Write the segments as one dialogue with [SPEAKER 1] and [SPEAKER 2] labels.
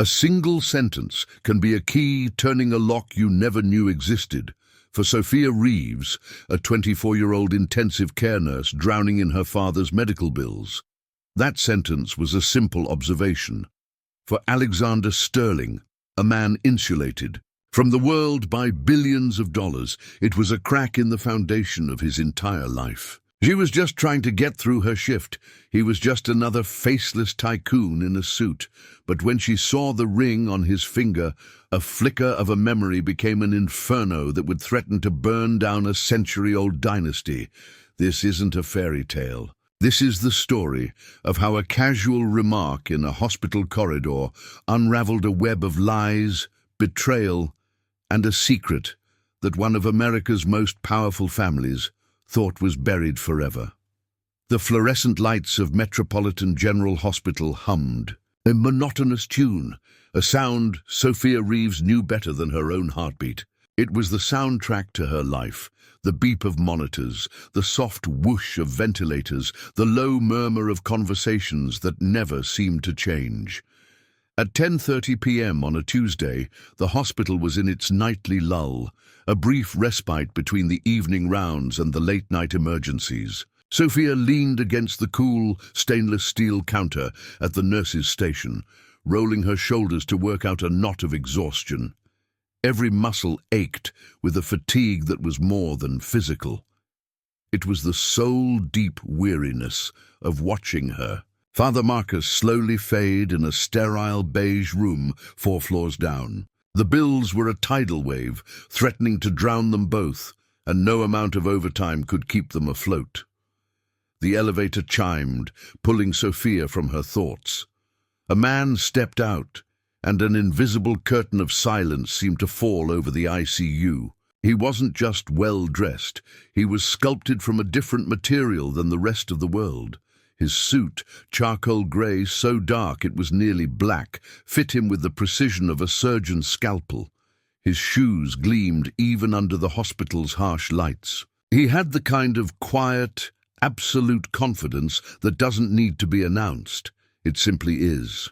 [SPEAKER 1] A single sentence can be a key turning a lock you never knew existed. For Sophia Reeves, a 24-year-old intensive care nurse drowning in her father's medical bills. That sentence was a simple observation. For Alexander Sterling, a man insulated from the world by billions of dollars, it was a crack in the foundation of his entire life. She was just trying to get through her shift. He was just another faceless tycoon in a suit. But when she saw the ring on his finger, a flicker of a memory became an inferno that would threaten to burn down a century-old dynasty. This isn't a fairy tale. This is the story of how a casual remark in a hospital corridor unraveled a web of lies, betrayal, and a secret that one of America's most powerful families thought was buried forever. The fluorescent lights of Metropolitan General Hospital hummed, a monotonous tune, a sound Sophia Reeves knew better than her own heartbeat. It was the soundtrack to her life, the beep of monitors, the soft whoosh of ventilators, the low murmur of conversations that never seemed to change. At 10:30 p.m. on a Tuesday, the hospital was in its nightly lull, a brief respite between the evening rounds and the late-night emergencies. Sophia leaned against the cool, stainless steel counter at the nurse's station, rolling her shoulders to work out a knot of exhaustion. Every muscle ached with a fatigue that was more than physical. It was the soul-deep weariness of watching her, Father Marcus, slowly fade in a sterile beige room 4 floors down. The bills were a tidal wave, threatening to drown them both, and no amount of overtime could keep them afloat. The elevator chimed, pulling Sophia from her thoughts. A man stepped out, and an invisible curtain of silence seemed to fall over the ICU. He wasn't just well-dressed, he was sculpted from a different material than the rest of the world. His suit, charcoal grey so dark it was nearly black, fit him with the precision of a surgeon's scalpel. His shoes gleamed even under the hospital's harsh lights. He had the kind of quiet, absolute confidence that doesn't need to be announced. It simply is.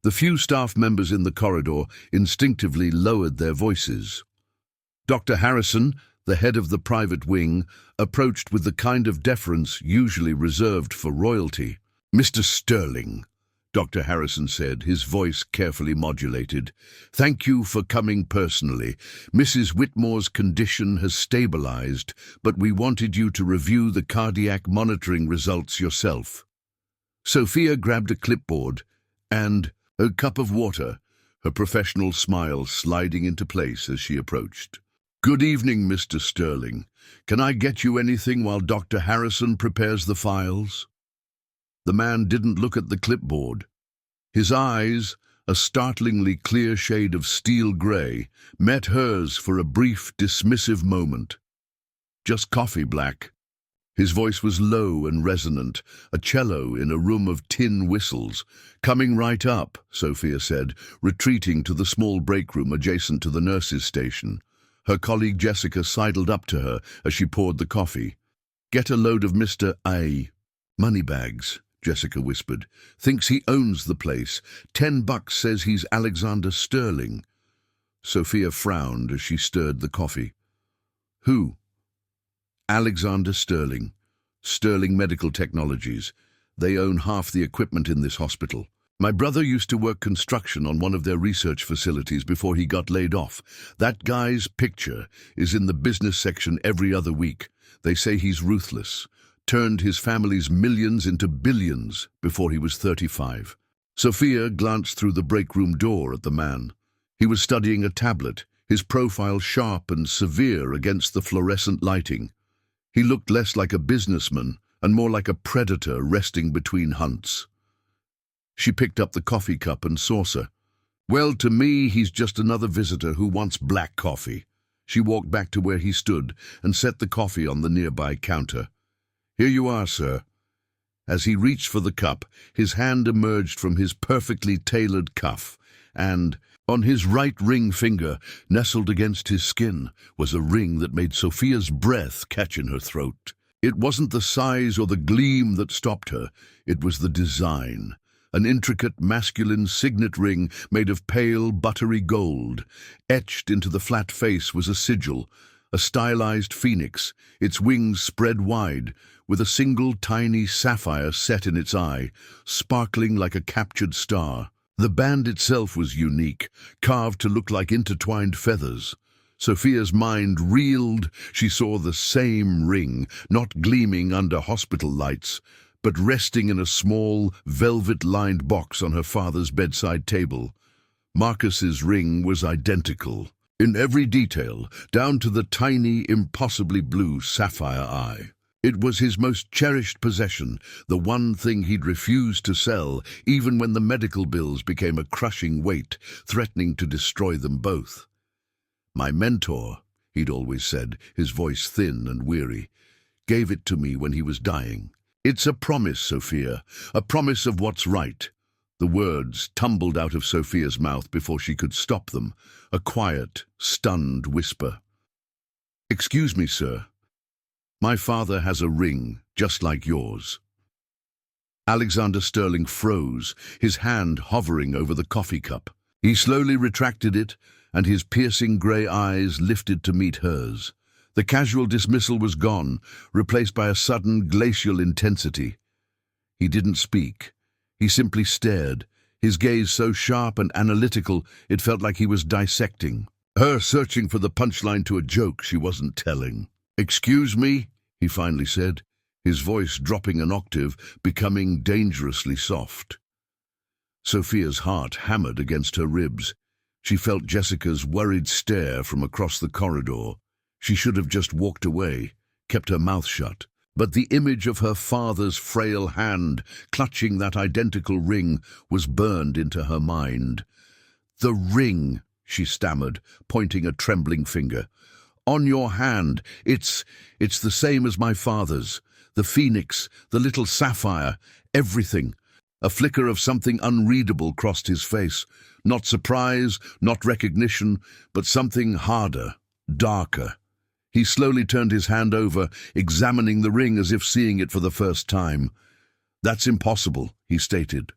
[SPEAKER 1] The few staff members in the corridor instinctively lowered their voices. Dr. Harrison, the head of the private wing, approached with the kind of deference usually reserved for royalty. "Mr. Sterling," Dr. Harrison said, his voice carefully modulated, "thank you for coming personally. Mrs. Whitmore's condition has stabilized, but we wanted you to review the cardiac monitoring results yourself." Sophia grabbed a clipboard and a cup of water, her professional smile sliding into place as she approached. "Good evening, Mr. Sterling. Can I get you anything while Dr. Harrison prepares the files?" The man didn't look at the clipboard. His eyes, a startlingly clear shade of steel grey, met hers for a brief, dismissive moment. "Just coffee, Black." His voice was low and resonant, a cello in a room of tin whistles. "Coming right up," Sophia said, retreating to the small break room adjacent to the nurse's station. Her colleague Jessica sidled up to her as she poured the coffee. "Get a load of Mr. A. Moneybags," Jessica whispered. "Thinks he owns the place. $10 says he's Alexander Sterling." Sophia frowned as she stirred the coffee. "Who?" "Alexander Sterling. Sterling Medical Technologies. They own half the equipment in this hospital. My brother used to work construction on one of their research facilities before he got laid off. That guy's picture is in the business section every other week. They say he's ruthless. Turned his family's millions into billions before he was 35. Sophia glanced through the break room door at the man. He was studying a tablet, his profile sharp and severe against the fluorescent lighting. He looked less like a businessman and more like a predator resting between hunts. She picked up the coffee cup and saucer. "Well, to me, he's just another visitor who wants black coffee." She walked back to where he stood and set the coffee on the nearby counter. "Here you are, sir." As he reached for the cup, his hand emerged from his perfectly tailored cuff, and on his right ring finger, nestled against his skin, was a ring that made Sophia's breath catch in her throat. It wasn't the size or the gleam that stopped her, it was the design. an intricate masculine signet ring made of pale, buttery gold. Etched into the flat face was a sigil, a stylized phoenix, its wings spread wide, with a single tiny sapphire set in its eye, sparkling like a captured star. The band itself was unique, carved to look like intertwined feathers. Sophia's mind reeled. She saw the same ring, not gleaming under hospital lights, but resting in a small, velvet-lined box on her father's bedside table. Marcus's ring was identical, in every detail, down to the tiny, impossibly blue sapphire eye. It was his most cherished possession, the one thing he'd refused to sell, even when the medical bills became a crushing weight, threatening to destroy them both. "My mentor," he'd always said, his voice thin and weary, "gave it to me when he was dying. It's a promise, Sophia, a promise of what's right." The words tumbled out of Sophia's mouth before she could stop them, a quiet, stunned whisper. "Excuse me, sir. My father has a ring, just like yours." Alexander Sterling froze, his hand hovering over the coffee cup. He slowly retracted it, and his piercing grey eyes lifted to meet hers. The casual dismissal was gone, replaced by a sudden glacial intensity. He didn't speak. He simply stared, his gaze so sharp and analytical it felt like he was dissecting her, searching for the punchline to a joke she wasn't telling. "Excuse me," he finally said, his voice dropping an octave, becoming dangerously soft. Sophia's heart hammered against her ribs. She felt Jessica's worried stare from across the corridor. She should have just walked away, kept her mouth shut. But the image of her father's frail hand, clutching that identical ring, was burned into her mind. "The ring," she stammered, pointing a trembling finger. "On your hand. It's the same as my father's. The phoenix, the little sapphire, everything." A flicker of something unreadable crossed his face. Not surprise, not recognition, but something harder, darker. He slowly turned his hand over, examining the ring as if seeing it for the first time. "That's impossible," he stated.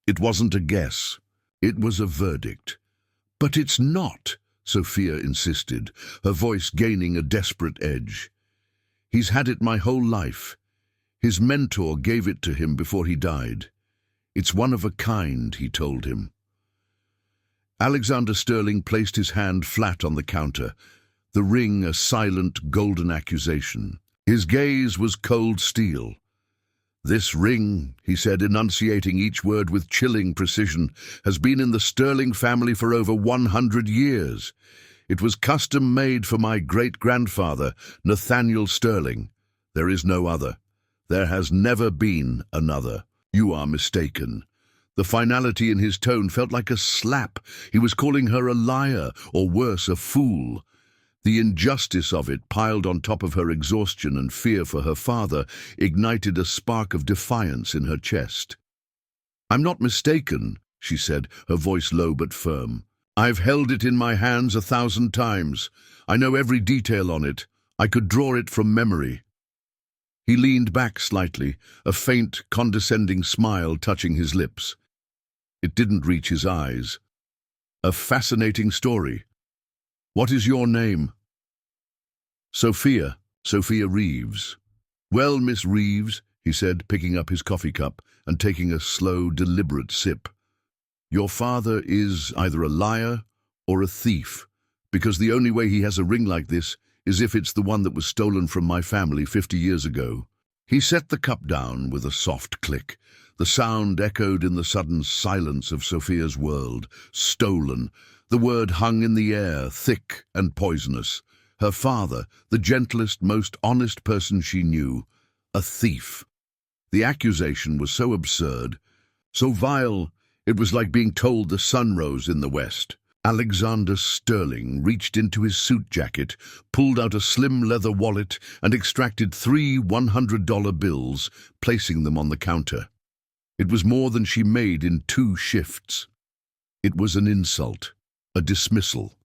[SPEAKER 1] It wasn't a guess. It was a verdict. "But it's not," Sophia insisted, her voice gaining a desperate edge. "He's had it my whole life. His mentor gave it to him before he died. It's one of a kind," he told him. Alexander Sterling placed his hand flat on the counter, the ring a silent golden accusation. His gaze was cold steel. "This ring," he said, enunciating each word with chilling precision, "has been in the Sterling family for over 100 years. It was custom-made for my great-grandfather, Nathaniel Sterling. There is no other. There has never been another. You are mistaken." The finality in his tone felt like a slap. He was calling her a liar, or worse, a fool. The injustice of it, piled on top of her exhaustion and fear for her father, ignited a spark of defiance in her chest. "I'm not mistaken," she said, her voice low but firm. "I've held it in my hands 1,000 times. I know every detail on it. I could draw it from memory." He leaned back slightly, a faint, condescending smile touching his lips. It didn't reach his eyes. "A fascinating story. What is your name?" "Sophia Reeves." "Well, Miss Reeves," he said, picking up his coffee cup and taking a slow, deliberate sip, "your father is either a liar or a thief, because the only way he has a ring like this is if it's the one that was stolen from my family 50 years ago." He set the cup down with a soft click. The sound echoed in the sudden silence of Sophia's world. Stolen. The word hung in the air, thick and poisonous. Her father, the gentlest, most honest person she knew, a thief. The accusation was so absurd, so vile, it was like being told the sun rose in the west. Alexander Sterling reached into his suit jacket, pulled out a slim leather wallet, and extracted 3 $100 bills, placing them on the counter. It was more than she made in 2 shifts. It was an insult, a dismissal.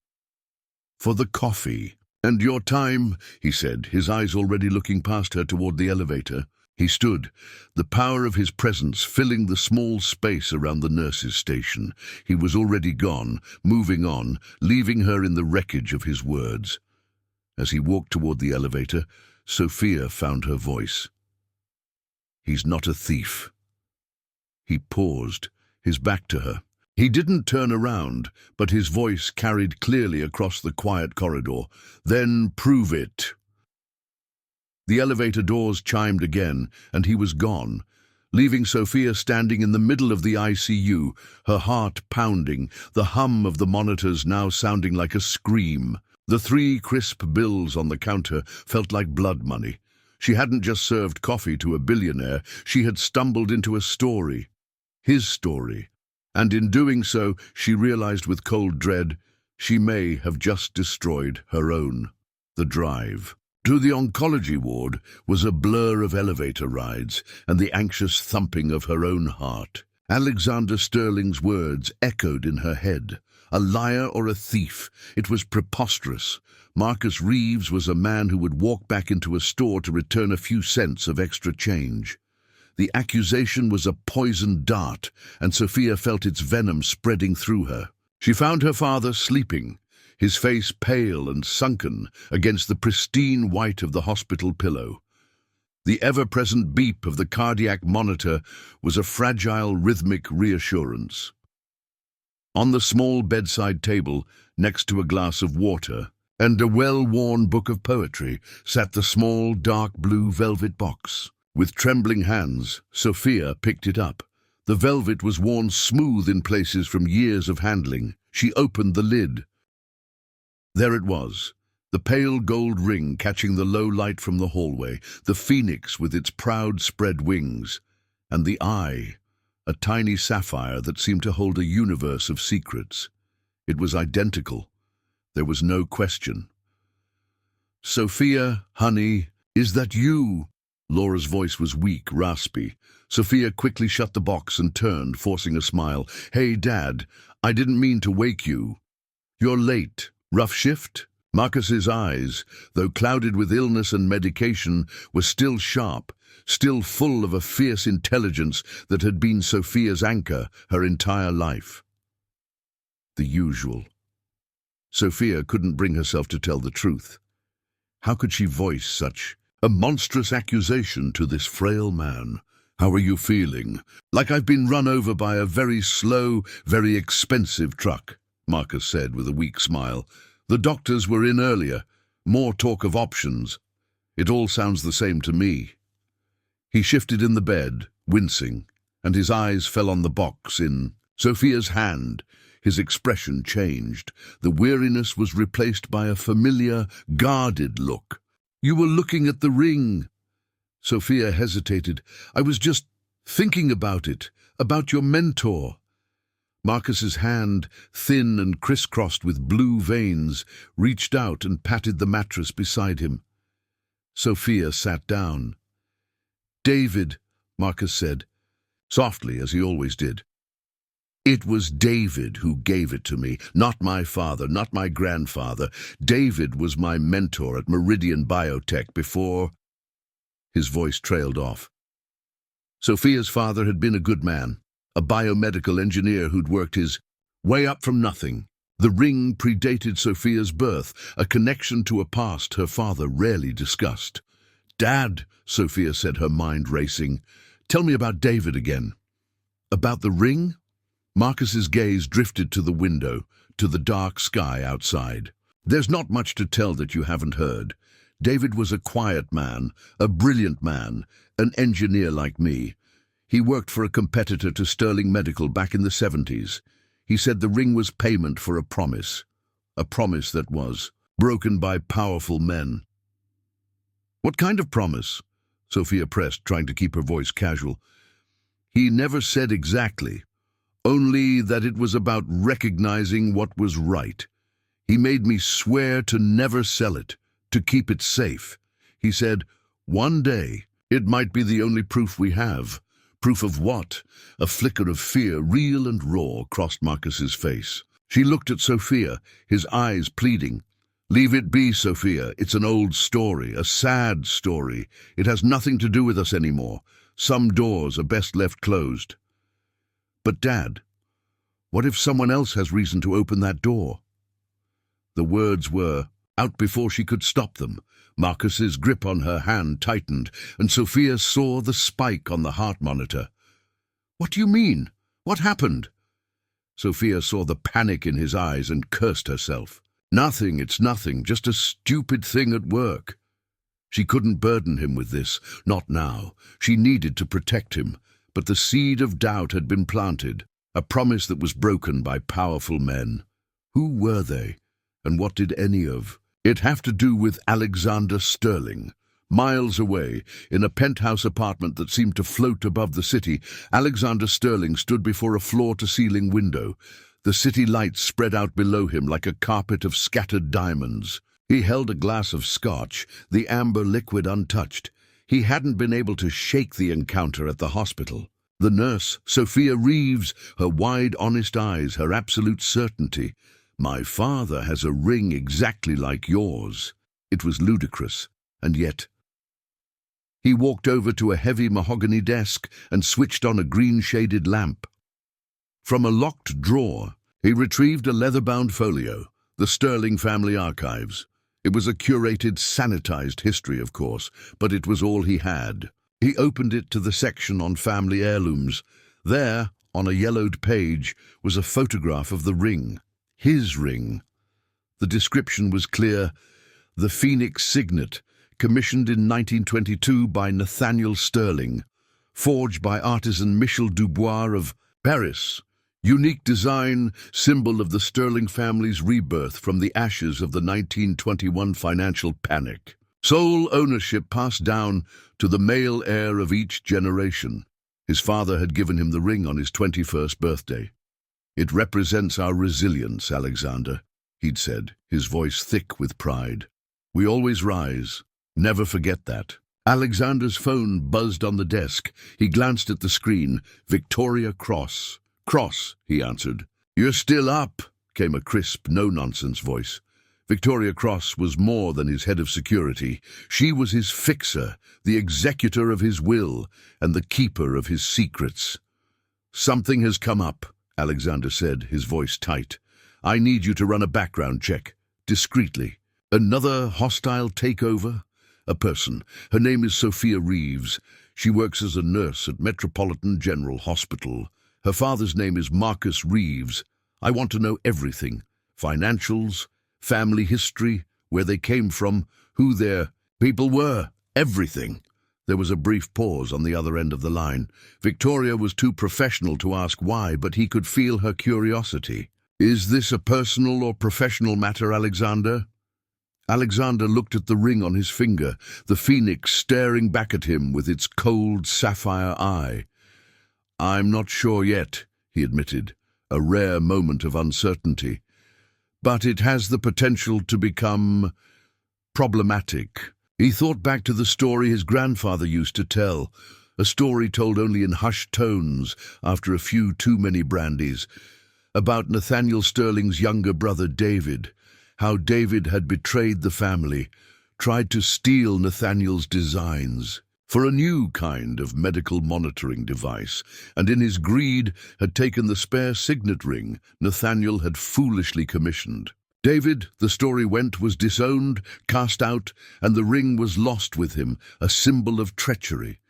[SPEAKER 1] "For the coffee. And your time," he said, his eyes already looking past her toward the elevator. He stood, the power of his presence filling the small space around the nurse's station. He was already gone, moving on, leaving her in the wreckage of his words. As he walked toward the elevator, Sophia found her voice. "He's not a thief." He paused, his back to her. He didn't turn around, but his voice carried clearly across the quiet corridor. "Then prove it." The elevator doors chimed again, and he was gone, leaving Sophia standing in the middle of the ICU, her heart pounding, the hum of the monitors now sounding like a scream. The 3 crisp bills on the counter felt like blood money. She hadn't just served coffee to a billionaire, she had stumbled into a story. His story. And in doing so, she realized with cold dread, she may have just destroyed her own. The drive to the oncology ward was a blur of elevator rides and the anxious thumping of her own heart. Alexander Sterling's words echoed in her head. A liar or a thief. It was preposterous. Marcus Reeves was a man who would walk back into a store to return a few cents of extra change. The accusation was a poisoned dart, and Sophia felt its venom spreading through her. She found her father sleeping, his face pale and sunken against the pristine white of the hospital pillow. The ever-present beep of the cardiac monitor was a fragile, rhythmic reassurance. On the small bedside table, next to a glass of water and a well-worn book of poetry, sat the small, dark blue velvet box. With trembling hands, Sophia picked it up. The velvet was worn smooth in places from years of handling. She opened the lid. There it was, the pale gold ring catching the low light from the hallway, the phoenix with its proud spread wings, and the eye, a tiny sapphire that seemed to hold a universe of secrets. It was identical. There was no question. "Sophia, honey, is that you?" Laura's voice was weak, raspy. Sophia quickly shut the box and turned, forcing a smile. "Hey, Dad, I didn't mean to wake you. You're late. Rough shift?" Marcus's eyes, though clouded with illness and medication, were still sharp, still full of a fierce intelligence that had been Sophia's anchor her entire life. The usual. Sophia couldn't bring herself to tell the truth. How could she voice such a monstrous accusation to this frail man? "How are you feeling?" "Like I've been run over by a very slow, very expensive truck," Marcus said with a weak smile. "The doctors were in earlier. More talk of options. It all sounds the same to me." He shifted in the bed, wincing, and his eyes fell on the box in Sophia's hand. His expression changed. The weariness was replaced by a familiar, guarded look. "You were looking at the ring." Sophia hesitated. "I was just thinking about it, about your mentor." Marcus's hand, thin and crisscrossed with blue veins, reached out and patted the mattress beside him. Sophia sat down. "David," Marcus said, softly as he always did. "It was David who gave it to me, not my father, not my grandfather. David was my mentor at Meridian Biotech before—" His voice trailed off. Sophia's father had been a good man, a biomedical engineer who'd worked his way up from nothing. The ring predated Sophia's birth, a connection to a past her father rarely discussed. "Dad," Sophia said, her mind racing, "tell me about David again." "About the ring?" Marcus's gaze drifted to the window, to the dark sky outside. "There's not much to tell that you haven't heard. David was a quiet man, a brilliant man, an engineer like me. He worked for a competitor to Sterling Medical back in the 70s. He said the ring was payment for a promise that was broken by powerful men." "What kind of promise?" Sophia pressed, trying to keep her voice casual. "He never said exactly, only that it was about recognizing what was right. He made me swear to never sell it, to keep it safe. He said, one day it might be the only proof we have." "Proof of what?" A flicker of fear, real and raw, crossed Marcus's face. She looked at Sophia, his eyes pleading. Leave it be, Sophia. It's an old story, a sad story. It has nothing to do with us anymore. Some doors are best left closed. But, Dad, what if someone else has reason to open that door? The words were out before she could stop them. Marcus's grip on her hand tightened, and Sophia saw the spike on the heart monitor. What do you mean? What happened? Sophia saw the panic in his eyes and cursed herself. Nothing, it's nothing, just a stupid thing at work. She couldn't burden him with this, not now. She needed to protect him, but the seed of doubt had been planted, a promise that was broken by powerful men. Who were they, and what did any of it have to do with Alexander Sterling? Miles away, in a penthouse apartment that seemed to float above the city, Alexander Sterling stood before a floor-to-ceiling window. The city lights spread out below him like a carpet of scattered diamonds. He held a glass of scotch, the amber liquid untouched. He hadn't been able to shake the encounter at the hospital. The nurse, Sophia Reeves, her wide, honest eyes, her absolute certainty. My father has a ring exactly like yours. It was ludicrous, and yet... He walked over to a heavy mahogany desk and switched on a green-shaded lamp. From a locked drawer, he retrieved a leather-bound folio, the Sterling family archives. It was a curated, sanitized history, of course, but it was all he had. He opened it to the section on family heirlooms. There, on a yellowed page, was a photograph of the ring. His ring. The description was clear. The Phoenix signet, commissioned in 1922 by Nathaniel Sterling, forged by artisan Michel Dubois of Paris. Unique design, symbol of the Sterling family's rebirth from the ashes of the 1921 financial panic. Sole ownership passed down to the male heir of each generation. His father had given him the ring on his 21st birthday. It represents our resilience, Alexander, he'd said, his voice thick with pride. We always rise. Never forget that. Alexander's phone buzzed on the desk. He glanced at the screen. Victoria Cross. Cross, he answered. You're still up, came a crisp, no-nonsense voice. Victoria Cross was more than his head of security. She was his fixer, the executor of his will, and the keeper of his secrets. Something has come up, Alexander said, his voice tight. I need you to run a background check, discreetly. Another hostile takeover? A person. Her name is Sophia Reeves. She works as a nurse at Metropolitan General Hospital. Her father's name is Marcus Reeves. I want to know everything. Financials, family history, where they came from, who their people were, everything. There was a brief pause on the other end of the line. Victoria was too professional to ask why, but he could feel her curiosity. Is this a personal or professional matter, Alexander? Alexander looked at the ring on his finger, the phoenix staring back at him with its cold sapphire eye. I'm not sure yet, he admitted, a rare moment of uncertainty. But it has the potential to become problematic. He thought back to the story his grandfather used to tell, a story told only in hushed tones after a few too many brandies, about Nathaniel Sterling's younger brother David, how David had betrayed the family, tried to steal Nathaniel's designs for a new kind of medical monitoring device, and in his greed had taken the spare signet ring Nathaniel had foolishly commissioned. David, the story went, was disowned, cast out, and the ring was lost with him, a symbol of treachery.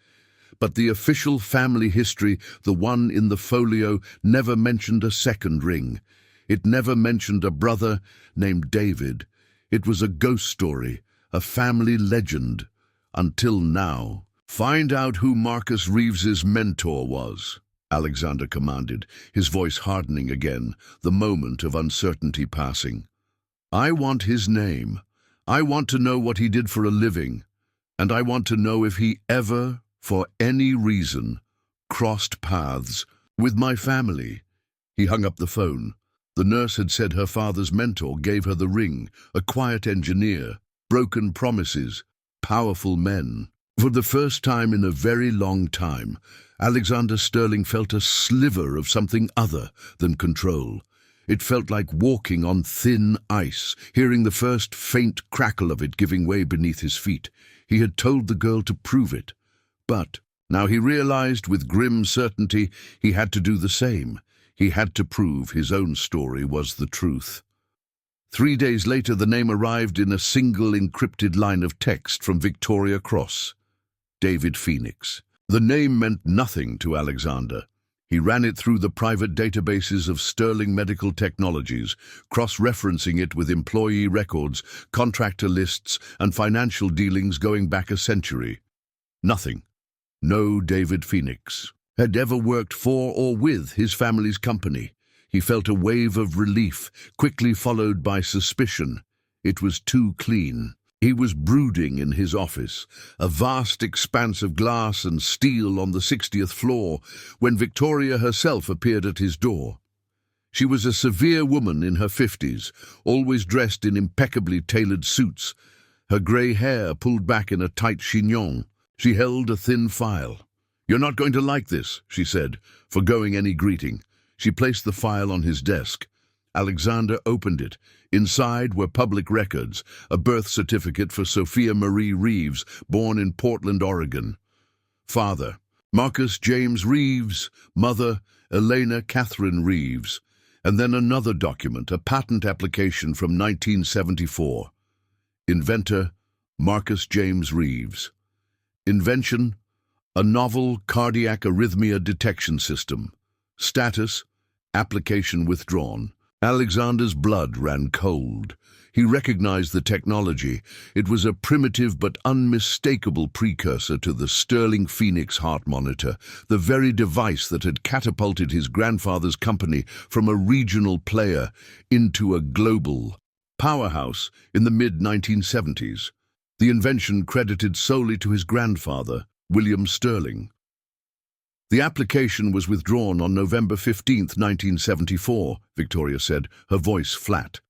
[SPEAKER 1] But the official family history, the one in the folio, never mentioned a second ring. It never mentioned a brother named David. It was a ghost story, a family legend, until now. Find out who Marcus Reeves's mentor was, Alexander commanded, his voice hardening again, the moment of uncertainty passing. I want his name. I want to know what he did for a living, and I want to know if he ever, for any reason, crossed paths with my family. He hung up the phone. The nurse had said her father's mentor gave her the ring, a quiet engineer, broken promises, powerful men. For the first time in a very long time, Alexander Sterling felt a sliver of something other than control. It felt like walking on thin ice, hearing the first faint crackle of it giving way beneath his feet. He had told the girl to prove it. But now he realized with grim certainty he had to do the same. He had to prove his own story was the truth. 3 days later, the name arrived in a single encrypted line of text from Victoria Cross. David Phoenix. The name meant nothing to Alexander. He ran it through the private databases of Sterling Medical Technologies, cross-referencing it with employee records, contractor lists, and financial dealings going back a century. Nothing. No David Phoenix had ever worked for or with his family's company. He felt a wave of relief, quickly followed by suspicion. It was too clean. He was brooding in his office, a vast expanse of glass and steel on the 60th floor, when Victoria herself appeared at his door. She was a severe woman in her 50s, always dressed in impeccably tailored suits, her grey hair pulled back in a tight chignon. She held a thin file. "You're not going to like this," she said, forgoing any greeting. She placed the file on his desk. Alexander opened it. Inside were public records, a birth certificate for Sophia Marie Reeves, born in Portland, Oregon. Father, Marcus James Reeves. Mother, Elena Catherine Reeves. And then another document, a patent application from 1974. Inventor, Marcus James Reeves. Invention, a novel cardiac arrhythmia detection system. Status, application withdrawn. Alexander's blood ran cold. He recognized the technology. It was a primitive but unmistakable precursor to the Sterling Phoenix heart monitor, the very device that had catapulted his grandfather's company from a regional player into a global powerhouse in the mid-1970s. The invention credited solely to his grandfather, William Sterling. The application was withdrawn on November 15, 1974, Victoria said, her voice flat.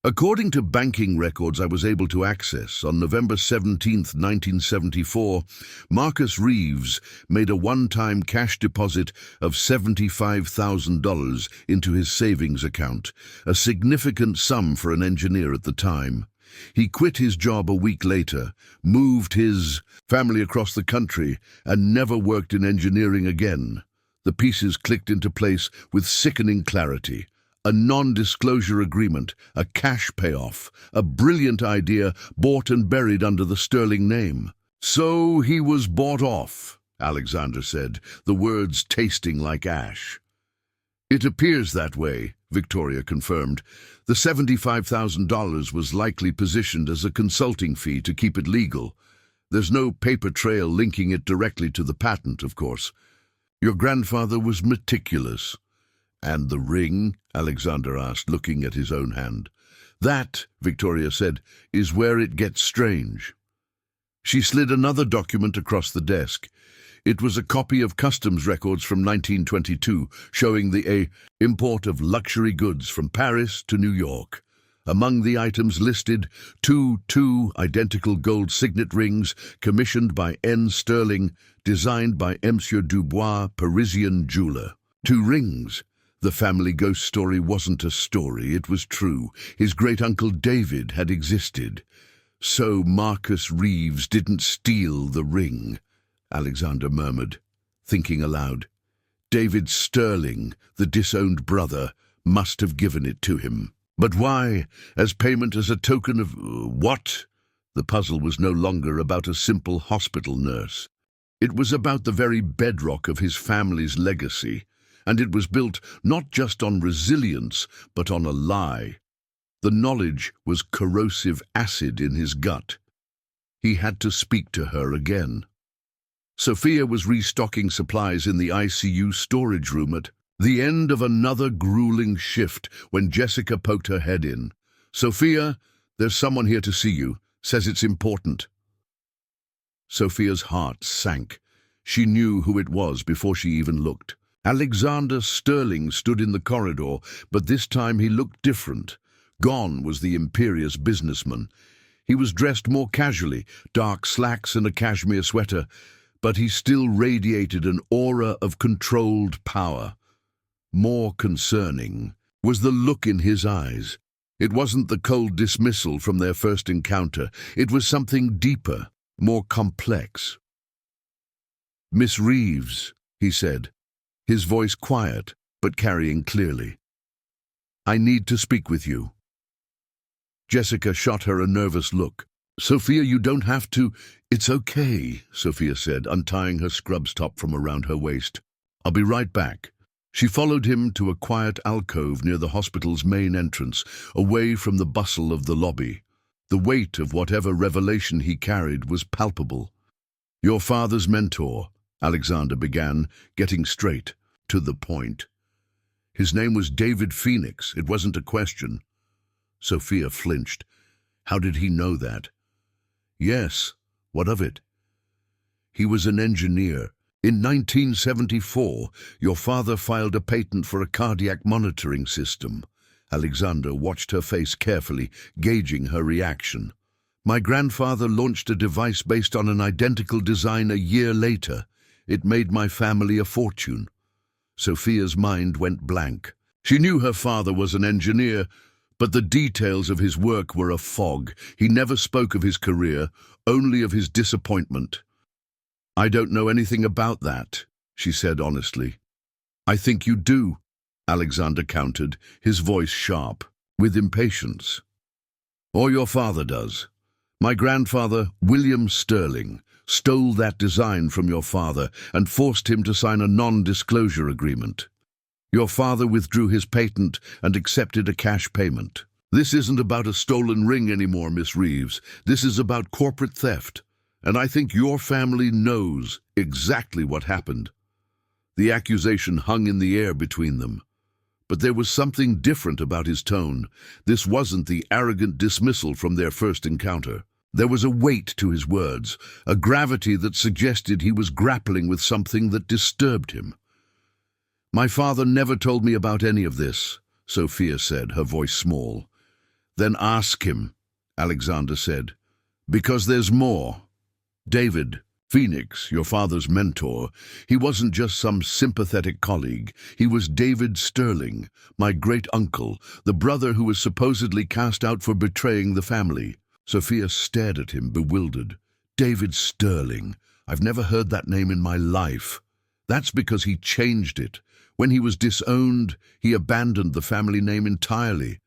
[SPEAKER 1] According to banking records I was able to access, on November 17, 1974, Marcus Reeves made a one-time cash deposit of $75,000 into his savings account, a significant sum for an engineer at the time. He quit his job a week later, moved his family across the country, and never worked in engineering again. The pieces clicked into place with sickening clarity. A non-disclosure agreement, a cash payoff, a brilliant idea bought and buried under the Sterling name. "So he was bought off," Alexander said, the words tasting like ash. "It appears that way," Victoria confirmed. The $75,000 was likely positioned as a consulting fee to keep it legal. There's no paper trail linking it directly to the patent, of course. Your grandfather was meticulous. "And the ring?" Alexander asked, looking at his own hand. "That," Victoria said, "is where it gets strange." She slid another document across the desk. It was a copy of customs records from 1922, showing the import of luxury goods from Paris to New York. Among the items listed, two identical gold signet rings commissioned by N. Sterling, designed by Monsieur Dubois, Parisian jeweler. 2 rings. The family ghost story wasn't a story, it was true. His great-uncle David had existed. So Marcus Reeves didn't steal the ring, Alexander murmured, thinking aloud. David Sterling, the disowned brother, must have given it to him. But why? As payment, as a token of what? The puzzle was no longer about a simple hospital nurse. It was about the very bedrock of his family's legacy, and it was built not just on resilience, but on a lie. The knowledge was corrosive acid in his gut. He had to speak to her again. Sophia was restocking supplies in the ICU storage room at the end of another grueling shift when Jessica poked her head in. "Sophia, there's someone here to see you. Says it's important." Sophia's heart sank. She knew who it was before she even looked. Alexander Sterling stood in the corridor, but this time he looked different. Gone was the imperious businessman. He was dressed more casually, dark slacks and a cashmere sweater, but he still radiated an aura of controlled power. More concerning, was the look in his eyes. It wasn't the cold dismissal from their first encounter. It was something deeper, more complex. "Miss Reeves," he said, his voice quiet but carrying clearly. "I need to speak with you." Jessica shot her a nervous look. "Sophia, you don't have to." "It's okay," Sophia said, untying her scrubs top from around her waist. "I'll be right back." She followed him to a quiet alcove near the hospital's main entrance, away from the bustle of the lobby. The weight of whatever revelation he carried was palpable. "Your father's mentor," Alexander began, getting straight to the point. "His name was David Phoenix. It wasn't a question." Sophia flinched. How did he know that? "Yes, what of it?" "He was an engineer. In 1974, your father filed a patent for a cardiac monitoring system." Alexander watched her face carefully, gauging her reaction. "My grandfather launched a device based on an identical design a year later. It made my family a fortune." Sophia's mind went blank. She knew her father was an engineer, but the details of his work were a fog. He never spoke of his career, only of his disappointment. "I don't know anything about that," she said honestly. "I think you do," Alexander countered, his voice sharp, with impatience. "Or your father does. My grandfather, William Sterling, stole that design from your father and forced him to sign a non-disclosure agreement. Your father withdrew his patent and accepted a cash payment. This isn't about a stolen ring anymore, Miss Reeves. This is about corporate theft. And I think your family knows exactly what happened." The accusation hung in the air between them. But there was something different about his tone. This wasn't the arrogant dismissal from their first encounter. There was a weight to his words, a gravity that suggested he was grappling with something that disturbed him. "My father never told me about any of this," Sophia said, her voice small. "Then ask him," Alexander said, "because there's more. David Phoenix, your father's mentor, he wasn't just some sympathetic colleague. He was David Sterling, my great-uncle, the brother who was supposedly cast out for betraying the family." Sophia stared at him, bewildered. "David Sterling. I've never heard that name in my life." "That's because he changed it. When he was disowned, he abandoned the family name entirely.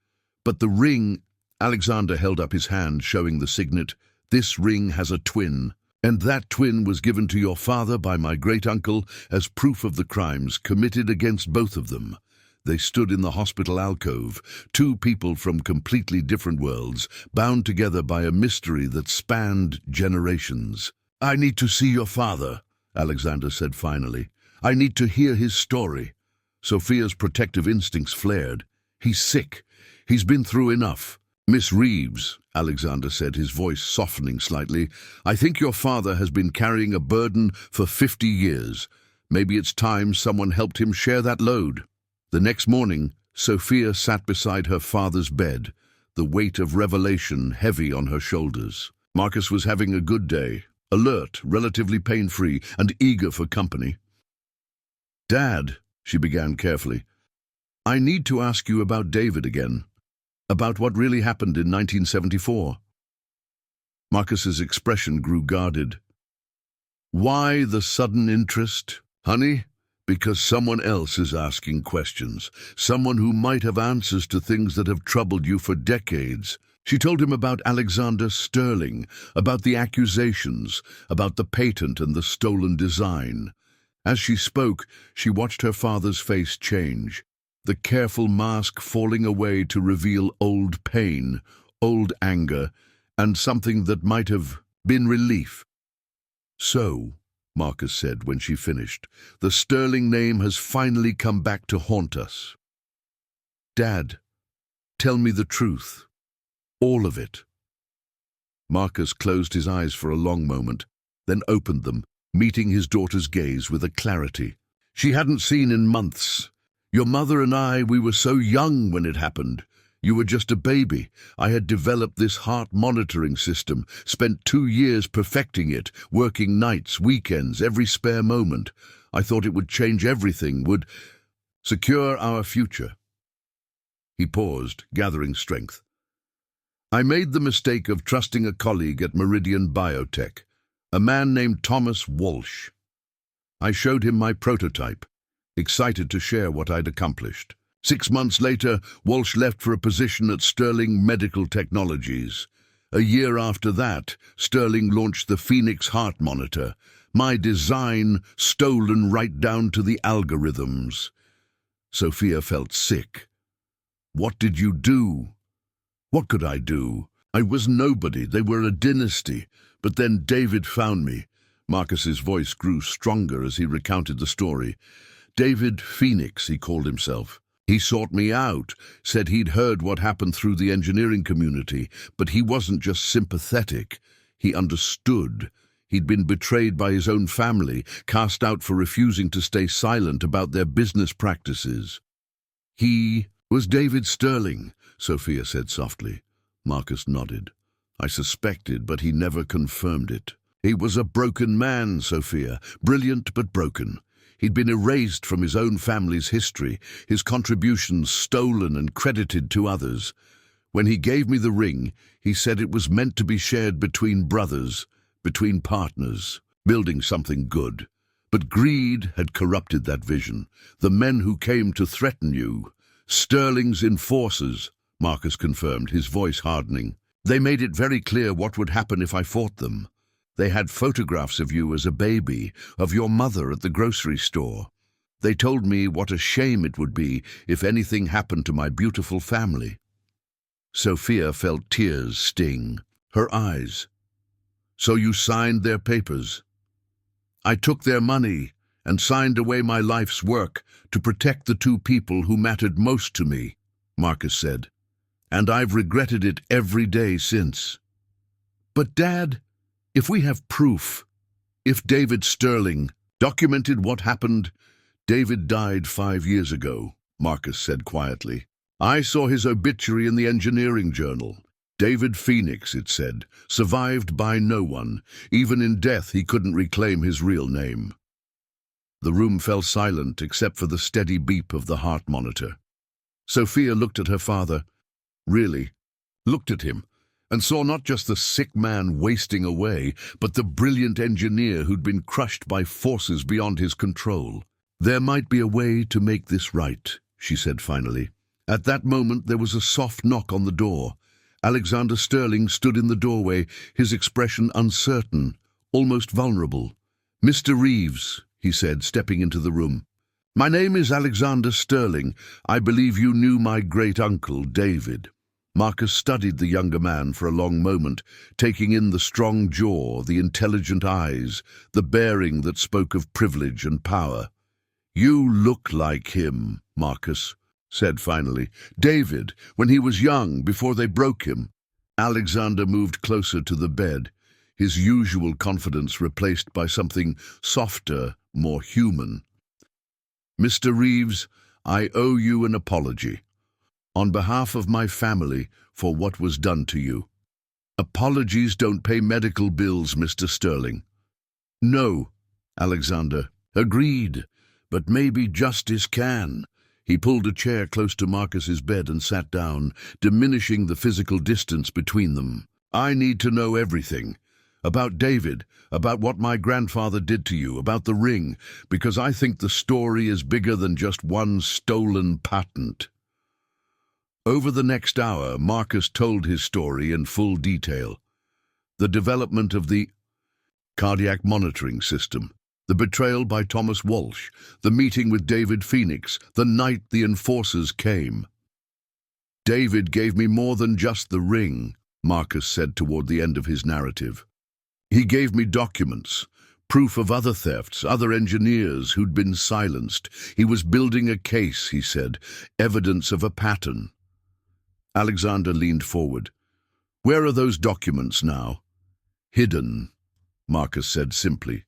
[SPEAKER 1] But the ring—" Alexander held up his hand, showing the signet. "This ring has a twin. And that twin was given to your father by my great-uncle as proof of the crimes committed against both of them." They stood in the hospital alcove, two people from completely different worlds, bound together by a mystery that spanned generations. "I need to see your father," Alexander said finally. "I need to hear his story." Sophia's protective instincts flared. "He's sick. He's been through enough." "Miss Reeves," Alexander said, his voice softening slightly, "I think your father has been carrying a burden for 50 years. Maybe it's time someone helped him share that load." The next morning, Sophia sat beside her father's bed, the weight of revelation heavy on her shoulders. Marcus was having a good day, alert, relatively pain-free, and eager for company. "Dad," she began carefully, "I need to ask you about David again. About what really happened in 1974. Marcus's expression grew guarded. "Why the sudden interest, honey? Because someone else is asking questions. Someone who might have answers to things that have troubled you for decades." She told him about Alexander Sterling, about the accusations, about the patent and the stolen design. As she spoke, she watched her father's face change, the careful mask falling away to reveal old pain, old anger, and something that might have been relief. "So," Marcus said when she finished, "the Sterling name has finally come back to haunt us. Dad, tell me the truth. All of it." Marcus closed his eyes for a long moment, then opened them, meeting his daughter's gaze with a clarity she hadn't seen in months. "Your mother and we were so young when it happened. You were just a baby. I had developed this heart monitoring system, spent 2 years perfecting it, working nights, weekends, every spare moment. I thought it would change everything, would secure our future. He paused, gathering strength. I made the mistake of trusting a colleague at Meridian Biotech, a man named Thomas Walsh. I showed him my prototype, excited to share what I'd accomplished. 6 months later, Walsh left for a position at Sterling Medical Technologies. A year after that, Sterling launched the Phoenix Heart Monitor, my design stolen right down to the algorithms. Sophia felt sick. What did you do? What could I do? I was nobody. They were a dynasty. But then David found me. Marcus's voice grew stronger as he recounted the story. David Phoenix, he called himself. He sought me out, said he'd heard what happened through the engineering community, but he wasn't just sympathetic. He understood. He'd been betrayed by his own family, cast out for refusing to stay silent about their business practices. He was David Sterling, Sophia said softly. Marcus nodded. I suspected, but he never confirmed it. He was a broken man, Sophia, brilliant but broken. He'd been erased from his own family's history, his contributions stolen and credited to others. When he gave me the ring, he said it was meant to be shared between brothers, between partners, building something good. But greed had corrupted that vision. The men who came to threaten you, Sterling's enforcers, Marcus confirmed, his voice hardening. They made it very clear what would happen if I fought them. They had photographs of you as a baby, of your mother at the grocery store. They told me what a shame it would be if anything happened to my beautiful family. Sophia felt tears sting her eyes. So you signed their papers? I took their money and signed away my life's work to protect the two people who mattered most to me, Marcus said. And I've regretted it every day since. But Dad, if we have proof, if David Sterling documented what happened, David died 5 years ago, Marcus said quietly. I saw his obituary in the engineering journal. David Phoenix, it said, survived by no one. Even in death, he couldn't reclaim his real name. The room fell silent except for the steady beep of the heart monitor. Sophia looked at her father, really, looked at him, and saw not just the sick man wasting away, but the brilliant engineer who'd been crushed by forces beyond his control. There might be a way to make this right, she said finally. At that moment there was a soft knock on the door. Alexander Sterling stood in the doorway, his expression uncertain, almost vulnerable. Mr. Reeves, he said, stepping into the room. My name is Alexander Sterling. I believe you knew my great-uncle, David. Marcus studied the younger man for a long moment, taking in the strong jaw, the intelligent eyes, the bearing that spoke of privilege and power. You look like him, Marcus said finally. David, when he was young, before they broke him. Alexander moved closer to the bed, his usual confidence replaced by something softer, more human. Mr. Reeves, I owe you an apology. On behalf of my family, for what was done to you. Apologies don't pay medical bills, Mr. Sterling. No, Alexander. Agreed, but maybe justice can. He pulled a chair close to Marcus's bed and sat down, diminishing the physical distance between them. I need to know everything. About David, about what my grandfather did to you, about the ring, because I think the story is bigger than just one stolen patent. Over the next hour, Marcus told his story in full detail. The development of the cardiac monitoring system, the betrayal by Thomas Walsh, the meeting with David Phoenix, the night the enforcers came. David gave me more than just the ring, Marcus said toward the end of his narrative. He gave me documents, proof of other thefts, other engineers who'd been silenced. He was building a case, he said, evidence of a pattern. Alexander leaned forward. Where are those documents now? Hidden, Marcus said simply.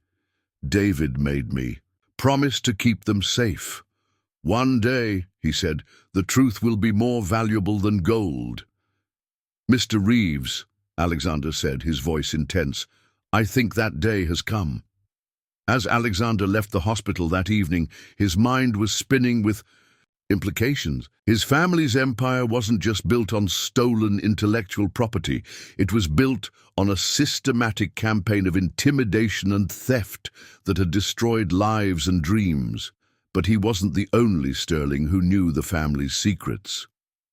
[SPEAKER 1] David made me. Promise to keep them safe. One day, he said, the truth will be more valuable than gold. Mr. Reeves, Alexander said, his voice intense, I think that day has come. As Alexander left the hospital that evening, his mind was spinning with Implications. His family's empire wasn't just built on stolen intellectual property. It was built on a systematic campaign of intimidation and theft that had destroyed lives and dreams. But he wasn't the only Sterling who knew the family's secrets.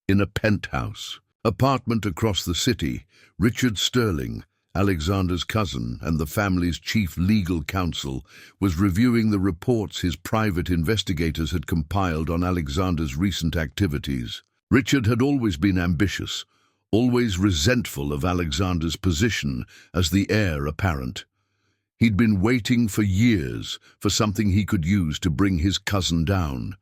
[SPEAKER 1] In a penthouse apartment across the city, Richard Sterling, Alexander's cousin and the family's chief legal counsel, was reviewing the reports his private investigators had compiled on Alexander's recent activities. Richard had always been ambitious, always resentful of Alexander's position as the heir apparent. He'd been waiting for years for something he could use to bring his cousin down.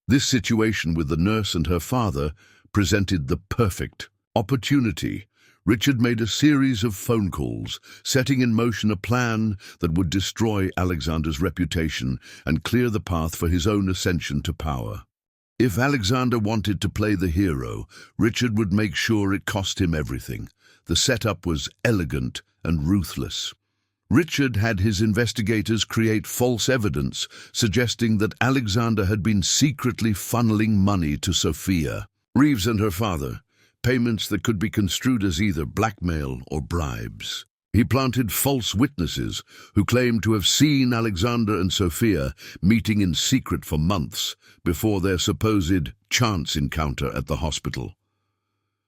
[SPEAKER 1] This situation with the nurse and her father presented the perfect opportunity. Richard made a series of phone calls, setting in motion a plan that would destroy Alexander's reputation and clear the path for his own ascension to power. If Alexander wanted to play the hero, Richard would make sure it cost him everything. The setup was elegant and ruthless. Richard had his investigators create false evidence, suggesting that Alexander had been secretly funneling money to Sophia, Reeves and her father, payments that could be construed as either blackmail or bribes. He planted false witnesses who claimed to have seen Alexander and Sophia meeting in secret for months before their supposed chance encounter at the hospital.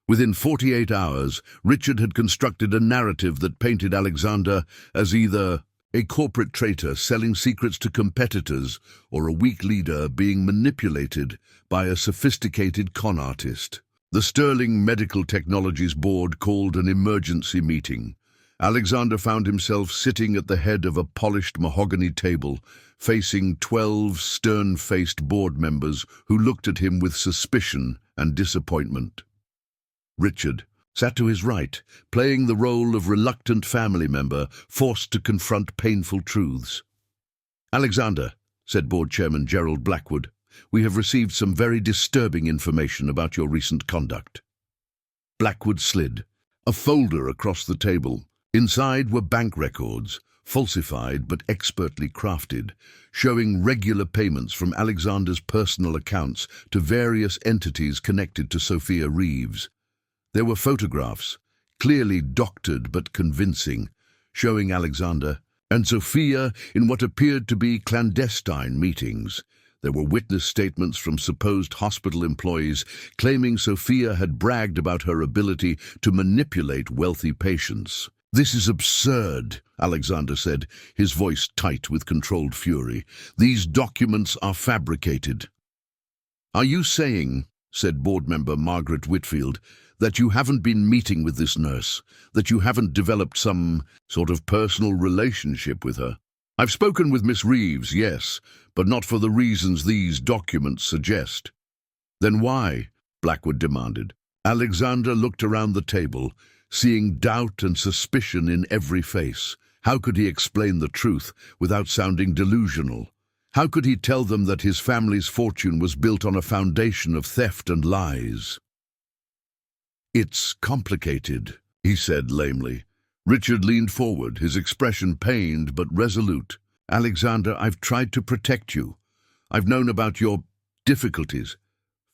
[SPEAKER 1] Within 48 hours, Richard had constructed a narrative that painted Alexander as either a corporate traitor selling secrets to competitors or a weak leader being manipulated by a sophisticated con artist. The Sterling Medical Technologies Board called an emergency meeting. Alexander found himself sitting at the head of a polished mahogany table, facing 12 stern-faced board members who looked at him with suspicion and disappointment. Richard sat to his right, playing the role of reluctant family member forced to confront painful truths. "Alexander," said Board Chairman Gerald Blackwood, "we have received some very disturbing information about your recent conduct." Blackwood slid a folder across the table. Inside were bank records, falsified but expertly crafted, showing regular payments from Alexander's personal accounts to various entities connected to Sophia Reeves. There were photographs, clearly doctored but convincing, showing Alexander and Sophia in what appeared to be clandestine meetings. There were witness statements from supposed hospital employees claiming Sophia had bragged about her ability to manipulate wealthy patients. "This is absurd," Alexander said, his voice tight with controlled fury. "These documents are fabricated." "Are you saying," said board member Margaret Whitfield, "that you haven't been meeting with this nurse, that you haven't developed some sort of personal relationship with her?" "I've spoken with Miss Reeves, yes, but not for the reasons these documents suggest." "Then why?" Blackwood demanded. Alexander looked around the table, seeing doubt and suspicion in every face. How could he explain the truth without sounding delusional? How could he tell them that his family's fortune was built on a foundation of theft and lies? "It's complicated," he said lamely. Richard leaned forward, his expression pained but resolute. "Alexander, I've tried to protect you. I've known about your difficulties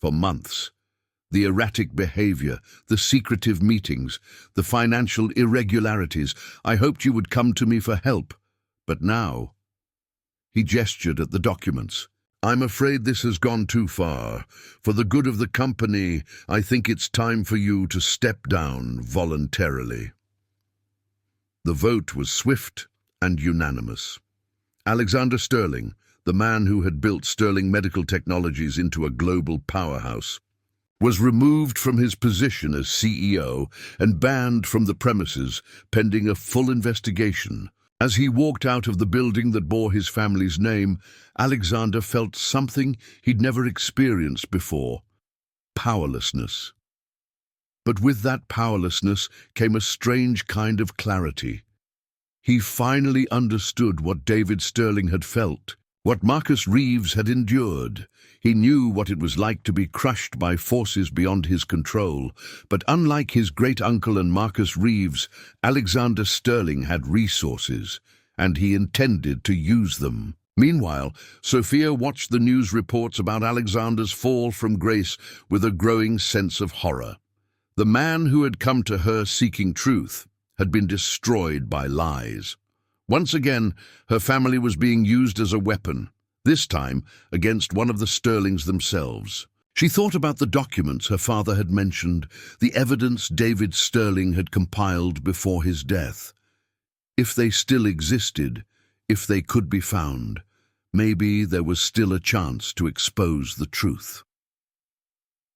[SPEAKER 1] for months. The erratic behavior, the secretive meetings, the financial irregularities. I hoped you would come to me for help. But now—" He gestured at the documents. "I'm afraid this has gone too far. For the good of the company, I think it's time for you to step down voluntarily." The vote was swift and unanimous. Alexander Sterling, the man who had built Sterling Medical Technologies into a global powerhouse, was removed from his position as CEO and banned from the premises pending a full investigation. As he walked out of the building that bore his family's name, Alexander felt something he'd never experienced before: powerlessness. But with that powerlessness came a strange kind of clarity. He finally understood what David Sterling had felt, what Marcus Reeves had endured. He knew what it was like to be crushed by forces beyond his control. But unlike his great-uncle and Marcus Reeves, Alexander Sterling had resources, and he intended to use them. Meanwhile, Sophia watched the news reports about Alexander's fall from grace with a growing sense of horror. The man who had come to her seeking truth had been destroyed by lies. Once again, her family was being used as a weapon, this time against one of the Sterlings themselves. She thought about the documents her father had mentioned, the evidence David Sterling had compiled before his death. If they still existed, if they could be found, maybe there was still a chance to expose the truth.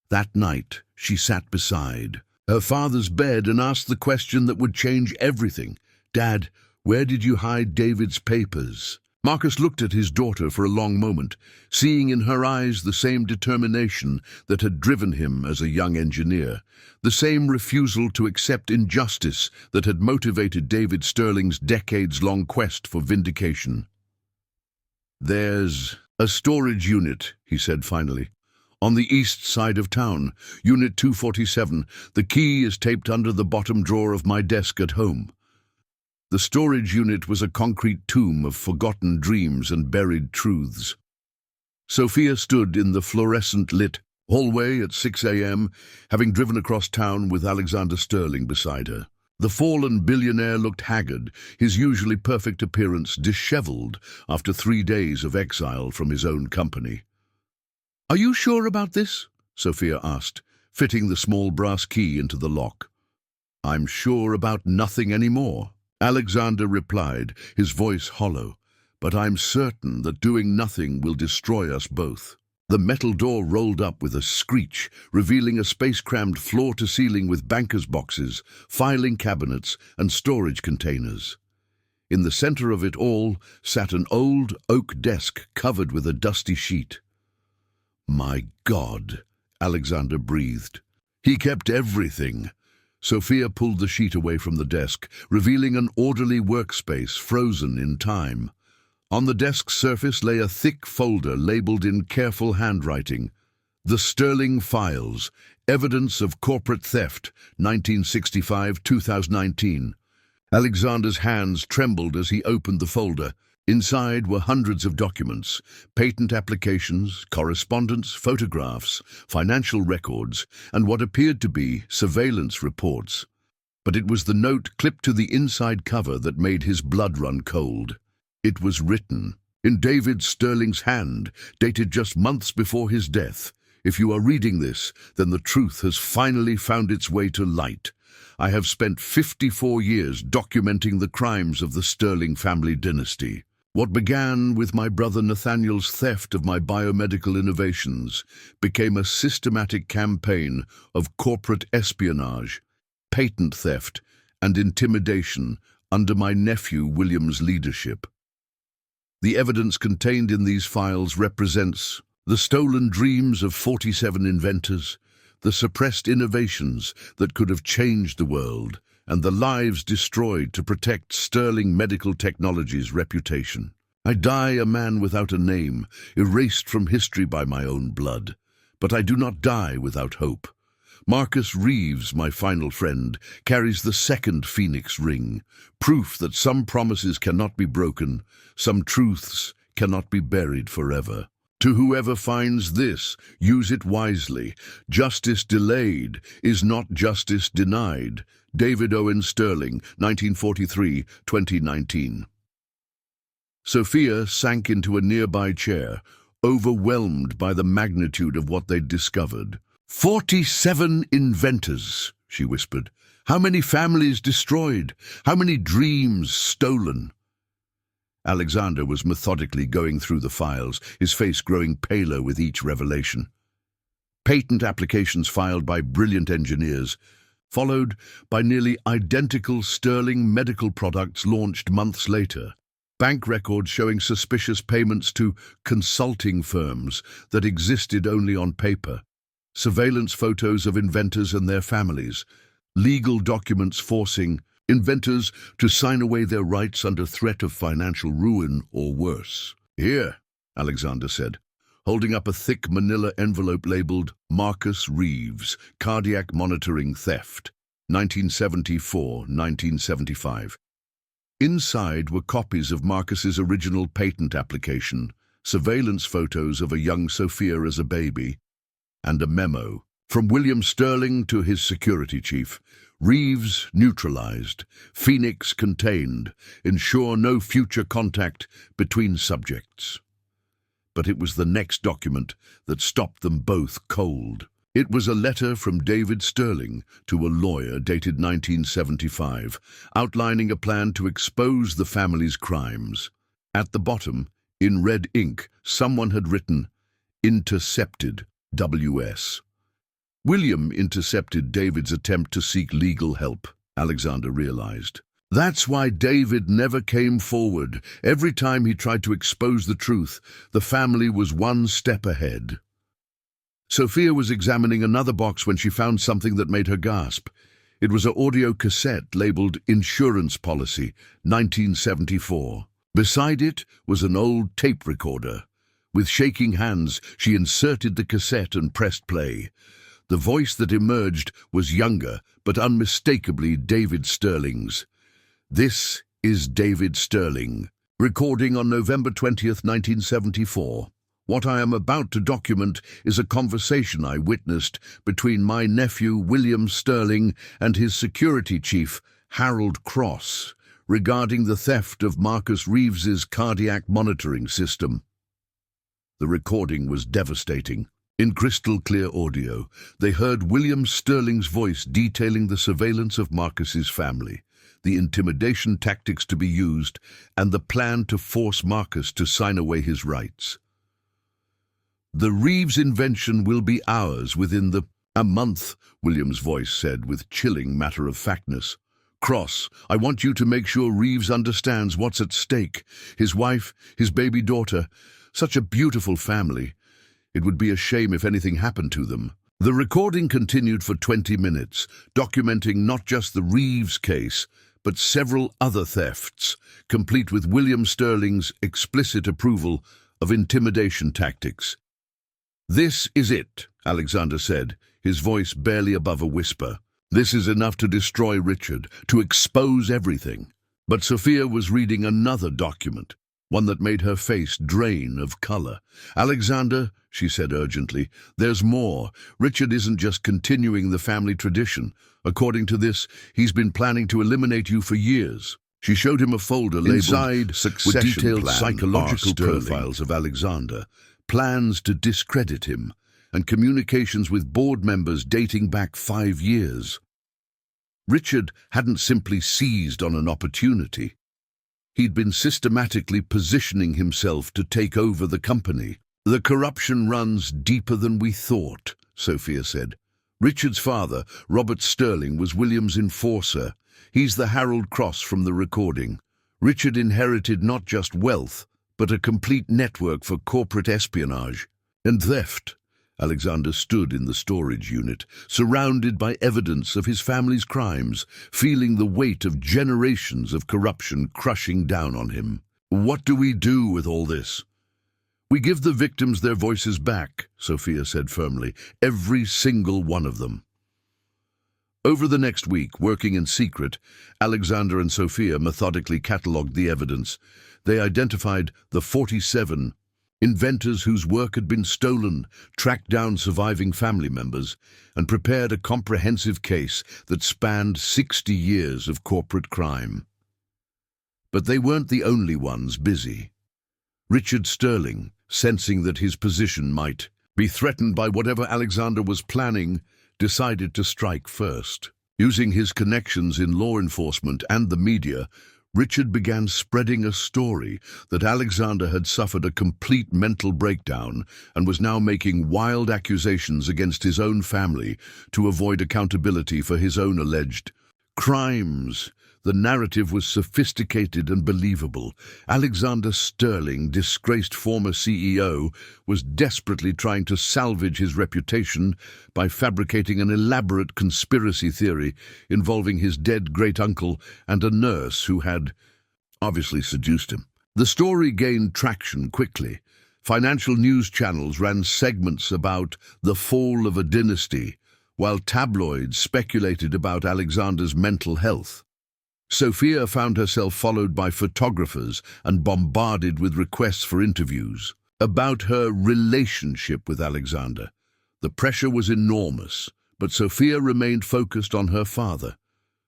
[SPEAKER 1] That night, she sat beside her father's bed and asked the question that would change everything. "Dad, where did you hide David's papers?" Marcus looked at his daughter for a long moment, seeing in her eyes the same determination that had driven him as a young engineer, the same refusal to accept injustice that had motivated David Sterling's decades-long quest for vindication. "There's a storage unit," he said finally, "on the east side of town, Unit 247. The key is taped under the bottom drawer of my desk at home." The storage unit was a concrete tomb of forgotten dreams and buried truths. Sophia stood in the fluorescent-lit hallway at 6 a.m., having driven across town with Alexander Sterling beside her. The fallen billionaire looked haggard, his usually perfect appearance disheveled after 3 days of exile from his own company. "Are you sure about this?" Sophia asked, fitting the small brass key into the lock. "I'm sure about nothing anymore," Alexander replied, his voice hollow, "but I'm certain that doing nothing will destroy us both." The metal door rolled up with a screech, revealing a space-crammed floor-to-ceiling with banker's boxes, filing cabinets, and storage containers. In the center of it all sat an old oak desk covered with a dusty sheet. "My God," Alexander breathed. "He kept everything." Sophia pulled the sheet away from the desk, revealing an orderly workspace frozen in time. On the desk's surface lay a thick folder labeled in careful handwriting, "The Sterling Files, Evidence of Corporate Theft, 1965-2019. Alexander's hands trembled as he opened the folder. Inside were hundreds of documents, patent applications, correspondence, photographs, financial records, and what appeared to be surveillance reports. But it was the note clipped to the inside cover that made his blood run cold. It was written, in David Sterling's hand, dated just months before his death. "If you are reading this, then the truth has finally found its way to light. I have spent 54 years documenting the crimes of the Sterling family dynasty. What began with my brother Nathaniel's theft of my biomedical innovations became a systematic campaign of corporate espionage, patent theft, and intimidation under my nephew William's leadership. The evidence contained in these files represents the stolen dreams of 47 inventors, the suppressed innovations that could have changed the world, and the lives destroyed to protect Sterling Medical Technology's reputation. I die a man without a name, erased from history by my own blood. But I do not die without hope. Marcus Reeves, my final friend, carries the second Phoenix ring, proof that some promises cannot be broken, some truths cannot be buried forever. To whoever finds this, use it wisely. Justice delayed is not justice denied. David Owen Sterling, 1943-2019. Sophia sank into a nearby chair, overwhelmed by the magnitude of what they'd discovered. 47 inventors, she whispered. How many families destroyed? How many dreams stolen? Alexander was methodically going through the files, his face growing paler with each revelation. Patent applications filed by brilliant engineers, followed by nearly identical Sterling medical products launched months later. Bank records showing suspicious payments to consulting firms that existed only on paper. Surveillance photos of inventors and their families. Legal documents forcing inventors to sign away their rights under threat of financial ruin or worse. Here, Alexander said, holding up a thick manila envelope labeled Marcus Reeves, Cardiac Monitoring Theft, 1974-1975. Inside were copies of Marcus's original patent application, surveillance photos of a young Sophia as a baby, and a memo. From William Sterling to his security chief, Reeves neutralized, Phoenix contained, ensure no future contact between subjects. But it was the next document that stopped them both cold. It was a letter from David Sterling to a lawyer dated 1975, outlining a plan to expose the family's crimes. At the bottom, in red ink, someone had written, "Intercepted, W.S." William intercepted David's attempt to seek legal help, Alexander realized. That's why David never came forward. Every time he tried to expose the truth, the family was one step ahead. Sophia was examining another box when she found something that made her gasp. It was an audio cassette labeled Insurance Policy, 1974. Beside it was an old tape recorder. With shaking hands, she inserted the cassette and pressed play. The voice that emerged was younger, but unmistakably David Sterling's. "This is David Sterling, recording on November 20th, 1974. What I am about to document is a conversation I witnessed between my nephew William Sterling and his security chief, Harold Cross, regarding the theft of Marcus Reeves's cardiac monitoring system." The recording was devastating. In crystal-clear audio, they heard William Sterling's voice detailing the surveillance of Marcus's family, the intimidation tactics to be used, and the plan to force Marcus to sign away his rights. "The Reeves invention will be ours within a month," William's voice said with chilling matter-of-factness. "Cross, I want you to make sure Reeves understands what's at stake. His wife, his baby daughter, such a beautiful family. It would be a shame if anything happened to them." The recording continued for 20 minutes, documenting not just the Reeves case, but several other thefts, complete with William Sterling's explicit approval of intimidation tactics. "This is it," Alexander said, his voice barely above a whisper. "This is enough to destroy Richard, to expose everything." But Sophia was reading another document, one that made her face drain of color. "Alexander," she said urgently, "there's more. Richard isn't just continuing the family tradition. According to this, he's been planning to eliminate you for years." She showed him a folder labeled with detailed psychological profiles of Alexander, plans to discredit him, and communications with board members dating back 5 years. Richard hadn't simply seized on an opportunity. He'd been systematically positioning himself to take over the company. "The corruption runs deeper than we thought," Sophia said. "Richard's father, Robert Sterling, was William's enforcer. He's the Harold Cross from the recording. Richard inherited not just wealth, but a complete network for corporate espionage and theft." Alexander stood in the storage unit, surrounded by evidence of his family's crimes, feeling the weight of generations of corruption crushing down on him. "What do we do with all this?" "We give the victims their voices back," Sophia said firmly, "every single one of them." Over the next week, working in secret, Alexander and Sophia methodically catalogued the evidence. They identified the 47 inventors whose work had been stolen, tracked down surviving family members, and prepared a comprehensive case that spanned 60 years of corporate crime. But they weren't the only ones busy. Richard Sterling, sensing that his position might be threatened by whatever Alexander was planning, decided to strike first. Using his connections in law enforcement and the media, Richard began spreading a story that Alexander had suffered a complete mental breakdown and was now making wild accusations against his own family to avoid accountability for his own alleged crimes. The narrative was sophisticated and believable. Alexander Sterling, disgraced former CEO, was desperately trying to salvage his reputation by fabricating an elaborate conspiracy theory involving his dead great-uncle and a nurse who had obviously seduced him. The story gained traction quickly. Financial news channels ran segments about the fall of a dynasty, while tabloids speculated about Alexander's mental health. Sophia found herself followed by photographers and bombarded with requests for interviews about her relationship with Alexander. The pressure was enormous, but Sophia remained focused on her father.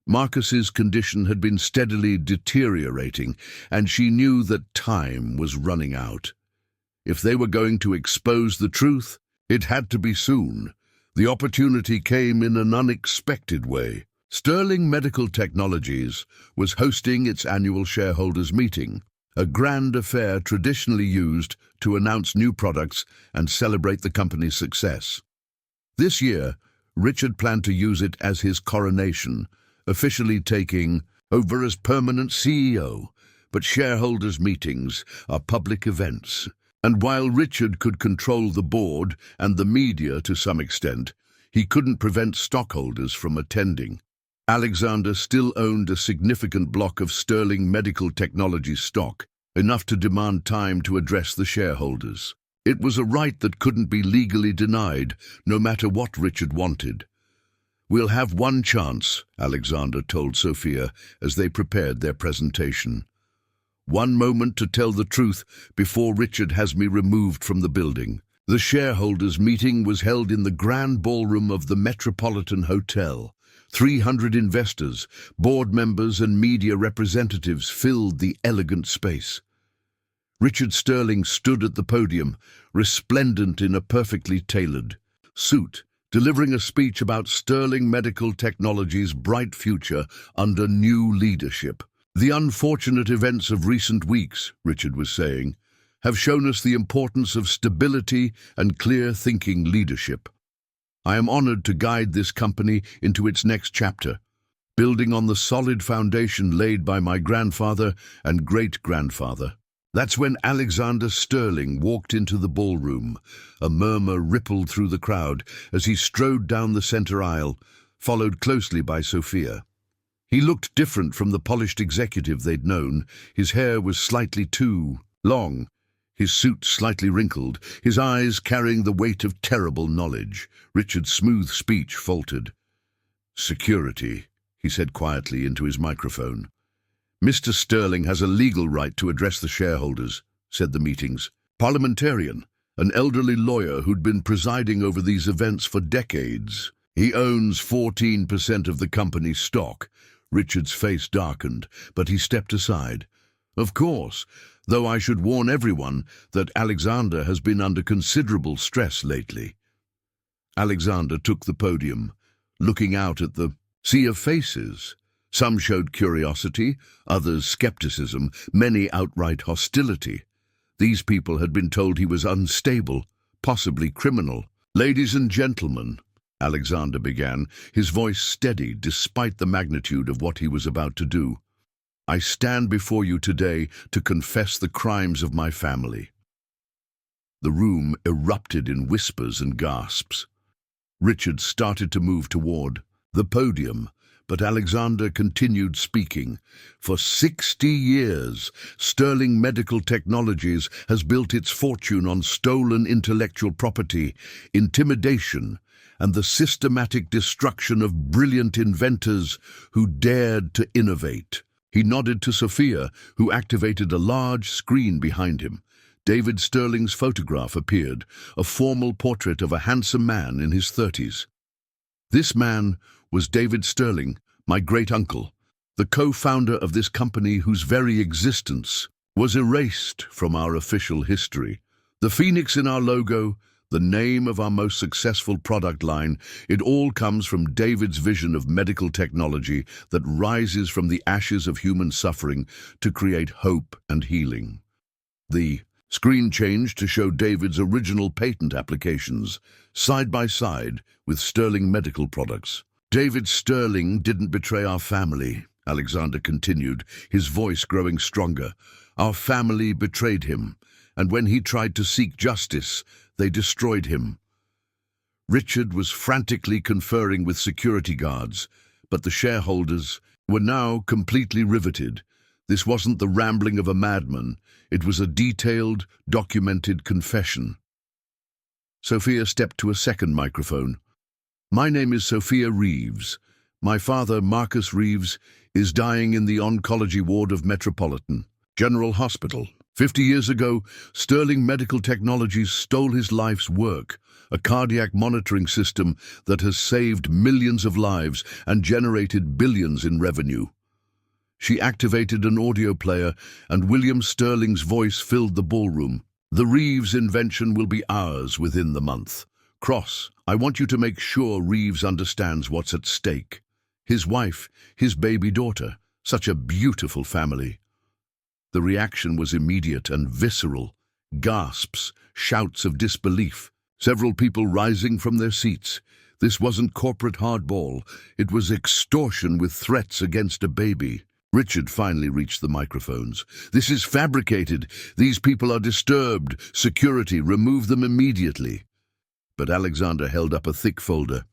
[SPEAKER 1] Marcus's condition had been steadily deteriorating, and she knew that time was running out. If they were going to expose the truth, it had to be soon. The opportunity came in an unexpected way. Sterling Medical Technologies was hosting its annual shareholders' meeting, a grand affair traditionally used to announce new products and celebrate the company's success. This year, Richard planned to use it as his coronation, officially taking over as permanent CEO. But shareholders' meetings are public events, and while Richard could control the board and the media to some extent, he couldn't prevent stockholders from attending. Alexander still owned a significant block of Sterling Medical Technologies stock, enough to demand time to address the shareholders. It was a right that couldn't be legally denied, no matter what Richard wanted. "We'll have one chance," Alexander told Sophia as they prepared their presentation. "One moment to tell the truth before Richard has me removed from the building." The shareholders' meeting was held in the grand ballroom of the Metropolitan Hotel. 300 investors, board members and media representatives filled the elegant space. Richard Sterling stood at the podium, resplendent in a perfectly tailored suit, delivering a speech about Sterling Medical Technologies' bright future under new leadership. "The unfortunate events of recent weeks," Richard was saying, "have shown us the importance of stability and clear-thinking leadership. I am honored to guide this company into its next chapter, building on the solid foundation laid by my grandfather and great-grandfather." That's when Alexander Sterling walked into the ballroom. A murmur rippled through the crowd as he strode down the center aisle, followed closely by Sophia. He looked different from the polished executive they'd known. His hair was slightly too long, his suit slightly wrinkled, his eyes carrying the weight of terrible knowledge. Richard's smooth speech faltered. "Security," he said quietly into his microphone. "Mr. Sterling has a legal right to address the shareholders," said the meetings. Parliamentarian, an elderly lawyer who'd been presiding over these events for decades. "He owns 14% of the company's stock." Richard's face darkened, but he stepped aside. "Of course, though I should warn everyone that Alexander has been under considerable stress lately." Alexander took the podium, looking out at the sea of faces. Some showed curiosity, others skepticism, many outright hostility. These people had been told he was unstable, possibly criminal. "Ladies and gentlemen," Alexander began, his voice steady despite the magnitude of what he was about to do, "I stand before you today to confess the crimes of my family." The room erupted in whispers and gasps. Richard started to move toward the podium, but Alexander continued speaking. "For 60 years, Sterling Medical Technologies has built its fortune on stolen intellectual property, intimidation, and the systematic destruction of brilliant inventors who dared to innovate." He nodded to Sophia, who activated a large screen behind him. David Sterling's photograph appeared, a formal portrait of a handsome man in his 30s. This man was David Sterling, my great-uncle, the co-founder of this company whose very existence was erased from our official history. The phoenix in our logo, the name of our most successful product line, it all comes from David's vision of medical technology that rises from the ashes of human suffering to create hope and healing. The screen changed to show David's original patent applications, side by side with Sterling Medical products. "David Sterling didn't betray our family," Alexander continued, his voice growing stronger. "Our family betrayed him, and when he tried to seek justice, they destroyed him." Richard was frantically conferring with security guards, but the shareholders were now completely riveted. This wasn't the rambling of a madman. It was a detailed, documented confession. Sophia stepped to a second microphone. "My name is Sophia Reeves. My father, Marcus Reeves, is dying in the oncology ward of Metropolitan General Hospital. 50 years ago, Sterling Medical Technologies stole his life's work, a cardiac monitoring system that has saved millions of lives and generated billions in revenue. She activated an audio player, and William Sterling's voice filled the ballroom. The Reeves invention will be ours within the month. Cross, I want you to make sure Reeves understands what's at stake. His wife, his baby daughter, such a beautiful family. The reaction was immediate and visceral. Gasps, shouts of disbelief, several people rising from their seats. This wasn't corporate hardball. It was extortion with threats against a baby. Richard finally reached the microphones. This is fabricated. These people are disturbed. Security, remove them immediately. But Alexander held up a thick folder.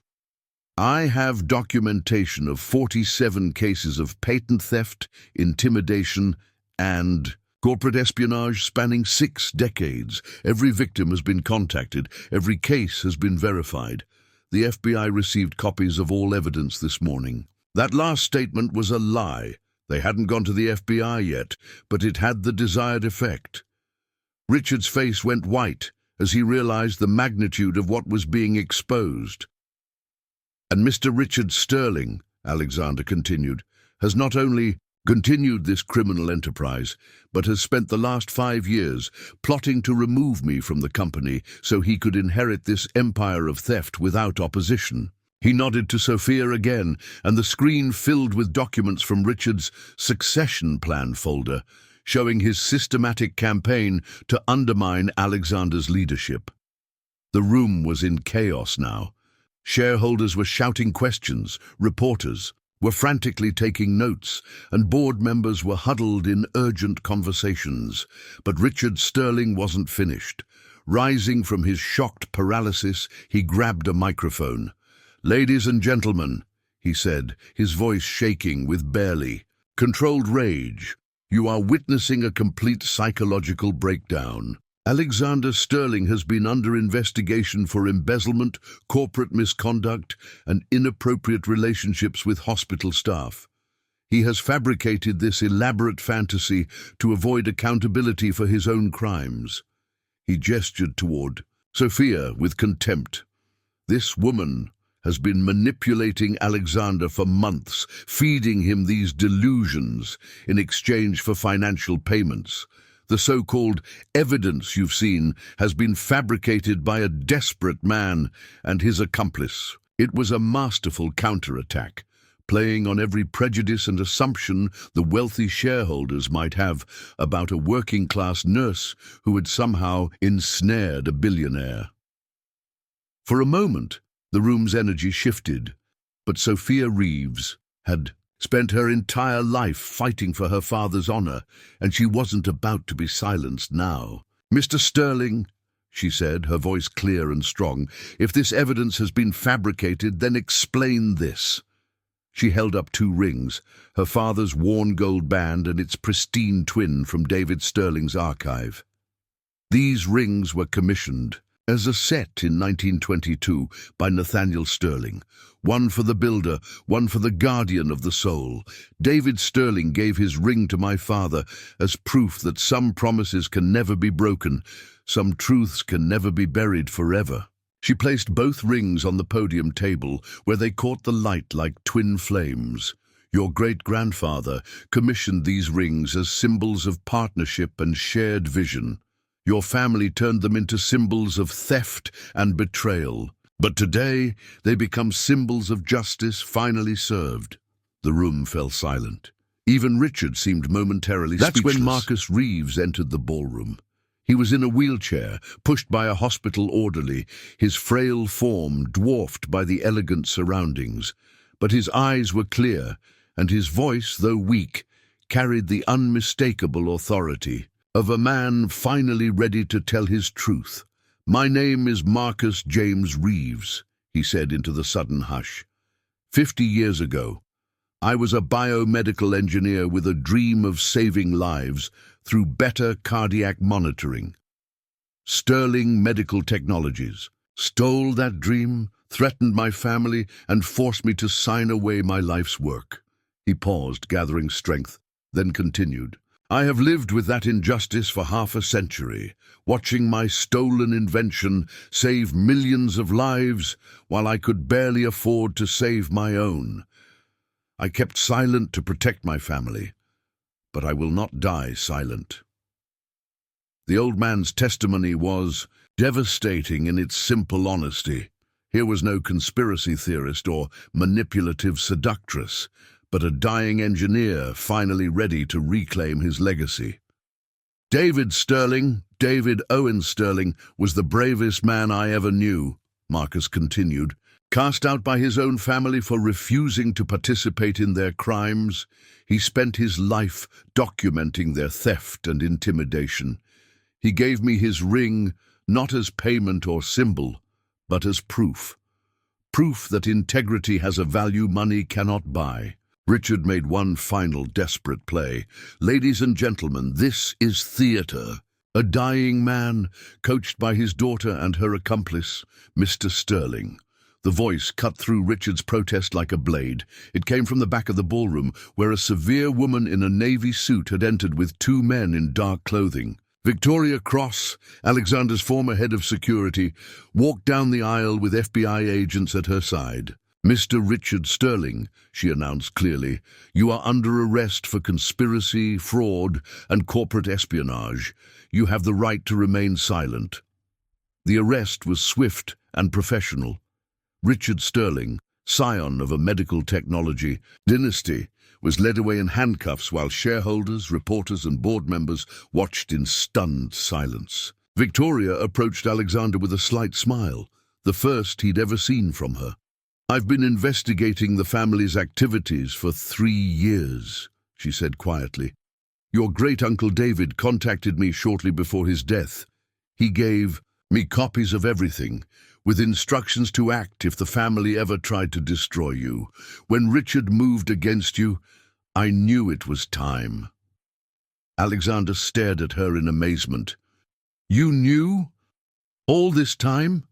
[SPEAKER 1] I have documentation of 47 cases of patent theft, intimidation, and corporate espionage spanning 6 decades. Every victim has been contacted. Every case has been verified. The FBI received copies of all evidence this morning. That last statement was a lie. They hadn't gone to the FBI yet, but it had the desired effect. Richard's face went white as he realized the magnitude of what was being exposed. And Mr. Richard Sterling, Alexander continued, has not only continued this criminal enterprise, but has spent the last 5 years plotting to remove me from the company so he could inherit this empire of theft without opposition. He nodded to Sophia again, and the screen filled with documents from Richard's succession plan folder, showing his systematic campaign to undermine Alexander's leadership. The room was in chaos now. Shareholders were shouting questions, reporters were frantically taking notes, and board members were huddled in urgent conversations. But Richard Sterling wasn't finished. Rising from his shocked paralysis, he grabbed a microphone. "Ladies and gentlemen," he said, his voice shaking with barely controlled rage, "you are witnessing a complete psychological breakdown. Alexander Sterling has been under investigation for embezzlement, corporate misconduct, and inappropriate relationships with hospital staff. He has fabricated this elaborate fantasy to avoid accountability for his own crimes." He gestured toward Sophia with contempt. "This woman has been manipulating Alexander for months, feeding him these delusions in exchange for financial payments. The so-called evidence you've seen has been fabricated by a desperate man and his accomplice. It was a masterful counterattack, playing on every prejudice and assumption the wealthy shareholders might have about a working-class nurse who had somehow ensnared a billionaire." For a moment, the room's energy shifted, but Sophia Reeves had spent her entire life fighting for her father's honor, and she wasn't about to be silenced now. "Mr. Sterling," she said, her voice clear and strong, "if this evidence has been fabricated, then explain this." She held up 2 rings, her father's worn gold band and its pristine twin from David Sterling's archive. These rings were commissioned as a set in 1922 by Nathaniel Sterling. One for the builder, one for the guardian of the soul. David Sterling gave his ring to my father as proof that some promises can never be broken, some truths can never be buried forever. She placed both rings on the podium table, where they caught the light like twin flames. Your great-grandfather commissioned these rings as symbols of partnership and shared vision. Your family turned them into symbols of theft and betrayal. But today, they become symbols of justice finally served. The room fell silent. Even Richard seemed momentarily speechless. That's when Marcus Reeves entered the ballroom. He was in a wheelchair, pushed by a hospital orderly, his frail form dwarfed by the elegant surroundings. But his eyes were clear, and his voice, though weak, carried the unmistakable authority of a man finally ready to tell his truth. "My name is Marcus James Reeves," he said into the sudden hush. 50 years ago, I was a biomedical engineer with a dream of saving lives through better cardiac monitoring. Sterling Medical Technologies stole that dream, threatened my family, and forced me to sign away my life's work. He paused, gathering strength, then continued. I have lived with that injustice for half a century, watching my stolen invention save millions of lives while I could barely afford to save my own. I kept silent to protect my family, but I will not die silent. The old man's testimony was devastating in its simple honesty. Here was no conspiracy theorist or manipulative seductress, but a dying engineer finally ready to reclaim his legacy. David Owen Sterling, was the bravest man I ever knew, Marcus continued. Cast out by his own family for refusing to participate in their crimes, he spent his life documenting their theft and intimidation. He gave me his ring not as payment or symbol, but as proof. Proof that integrity has a value money cannot buy. Richard made one final desperate play. Ladies and gentlemen, this is theater. A dying man, coached by his daughter and her accomplice, Mr. Sterling. The voice cut through Richard's protest like a blade. It came from the back of the ballroom, where a severe woman in a navy suit had entered with two men in dark clothing. Victoria Cross, Alexander's former head of security, walked down the aisle with FBI agents at her side. Mr. Richard Sterling, she announced clearly, you are under arrest for conspiracy, fraud, and corporate espionage. You have the right to remain silent. The arrest was swift and professional. Richard Sterling, scion of a medical technology dynasty, was led away in handcuffs while shareholders, reporters, and board members watched in stunned silence. Victoria approached Alexander with a slight smile, the first he'd ever seen from her. I've been investigating the family's activities for 3 years, she said quietly. Your great-uncle David contacted me shortly before his death. He gave me copies of everything, with instructions to act if the family ever tried to destroy you. When Richard moved against you, I knew it was time. Alexander stared at her in amazement. You knew? All this time?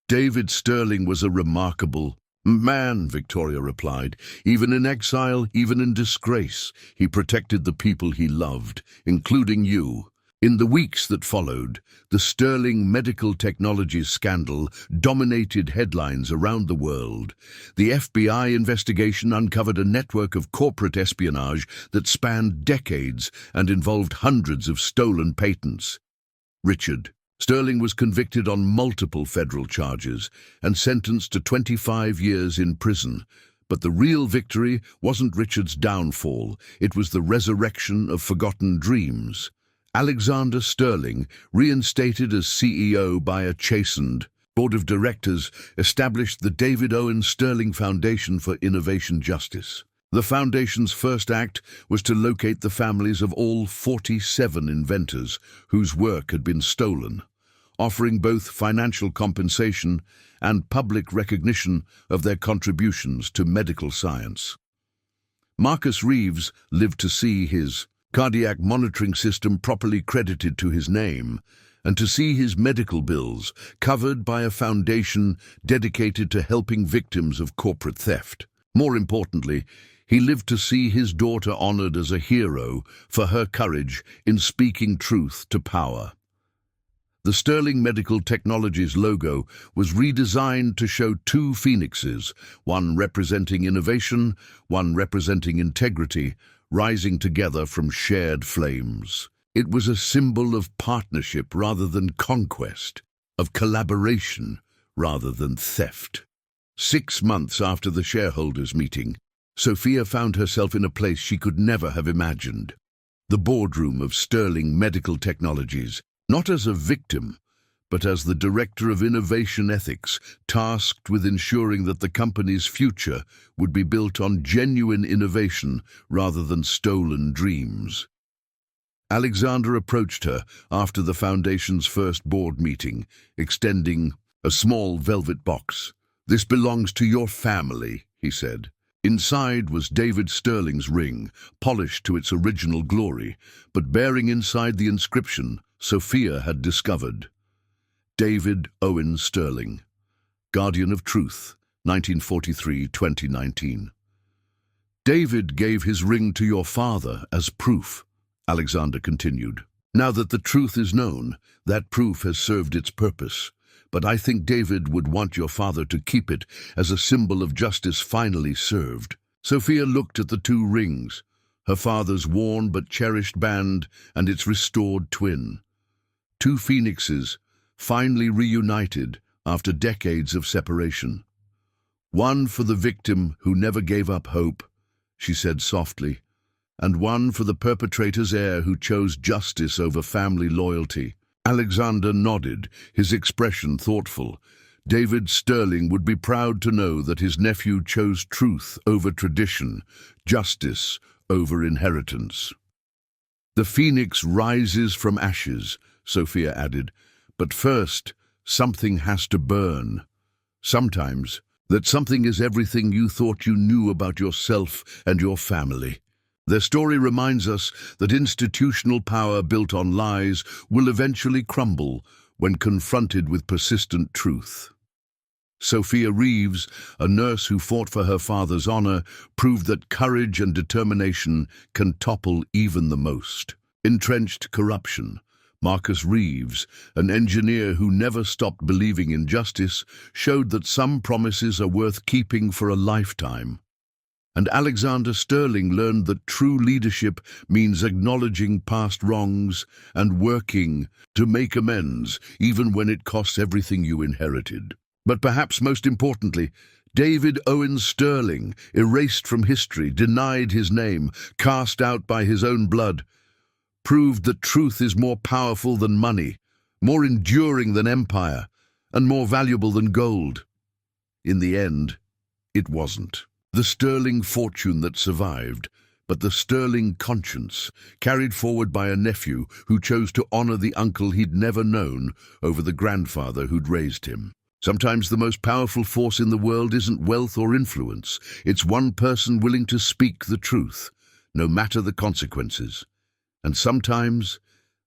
[SPEAKER 1] David Sterling was a remarkable man, Victoria replied. Even in exile, even in disgrace, he protected the people he loved, including you. In the weeks that followed, the Sterling medical technologies scandal dominated headlines around the world. The FBI investigation uncovered a network of corporate espionage that spanned decades and involved hundreds of stolen patents. Richard Sterling was convicted on multiple federal charges and sentenced to 25 years in prison. But the real victory wasn't Richard's downfall, it was the resurrection of forgotten dreams. Alexander Sterling, reinstated as CEO by a chastened board of directors, established the David Owen Sterling Foundation for Innovation Justice. The foundation's first act was to locate the families of all 47 inventors whose work had been stolen, offering both financial compensation and public recognition of their contributions to medical science. Marcus Reeves lived to see his cardiac monitoring system properly credited to his name, and to see his medical bills covered by a foundation dedicated to helping victims of corporate theft. More importantly, he lived to see his daughter honored as a hero for her courage in speaking truth to power. The Sterling Medical Technologies logo was redesigned to show two phoenixes, one representing innovation, one representing integrity, rising together from shared flames. It was a symbol of partnership rather than conquest, of collaboration rather than theft. 6 months after the shareholders' meeting, Sophia found herself in a place she could never have imagined. The boardroom of Sterling Medical Technologies, not as a victim, but as the Director of Innovation Ethics, tasked with ensuring that the company's future would be built on genuine innovation rather than stolen dreams. Alexander approached her after the Foundation's first board meeting, extending a small velvet box. "This belongs to your family," he said. Inside was David Sterling's ring, polished to its original glory, but bearing inside the inscription Sophia had discovered. David Owen Sterling, Guardian of Truth, 1943-2019. David gave his ring to your father as proof, Alexander continued. Now that the truth is known, that proof has served its purpose. But I think David would want your father to keep it as a symbol of justice finally served. Sophia looked at the two rings, her father's worn but cherished band and its restored twin. Two phoenixes, finally reunited after decades of separation. One for the victim who never gave up hope, she said softly, and one for the perpetrator's heir who chose justice over family loyalty. Alexander nodded, his expression thoughtful. David Sterling would be proud to know that his nephew chose truth over tradition, justice over inheritance. The phoenix rises from ashes, Sophia added, but first, something has to burn. Sometimes, that something is everything you thought you knew about yourself and your family. Their story reminds us that institutional power built on lies will eventually crumble when confronted with persistent truth. Sophia Reeves, a nurse who fought for her father's honor, proved that courage and determination can topple even the most. Entrenched corruption. Marcus Reeves, an engineer who never stopped believing in justice, showed that some promises are worth keeping for a lifetime. And Alexander Sterling learned that true leadership means acknowledging past wrongs and working to make amends, even when it costs everything you inherited. But perhaps most importantly, David Owen Sterling, erased from history, denied his name, cast out by his own blood, proved that truth is more powerful than money, more enduring than empire, and more valuable than gold. In the end, it wasn't the Sterling fortune that survived, but the Sterling conscience, carried forward by a nephew who chose to honor the uncle he'd never known over the grandfather who'd raised him. Sometimes the most powerful force in the world isn't wealth or influence. It's one person willing to speak the truth, no matter the consequences. And sometimes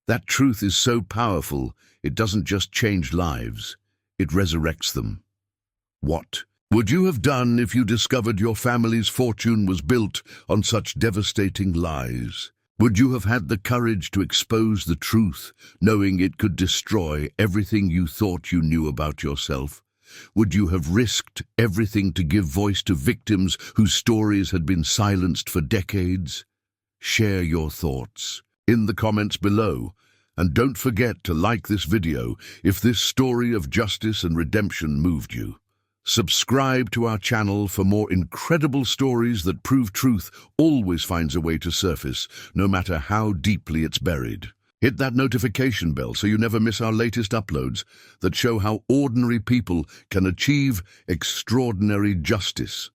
[SPEAKER 1] that truth is so powerful, it doesn't just change lives, it resurrects them. What would you have done if you discovered your family's fortune was built on such devastating lies? Would you have had the courage to expose the truth, knowing it could destroy everything you thought you knew about yourself? Would you have risked everything to give voice to victims whose stories had been silenced for decades? Share your thoughts in the comments below, and don't forget to like this video if this story of justice and redemption moved you. Subscribe to our channel for more incredible stories that prove truth always finds a way to surface, no matter how deeply it's buried. Hit that notification bell so you never miss our latest uploads that show how ordinary people can achieve extraordinary justice.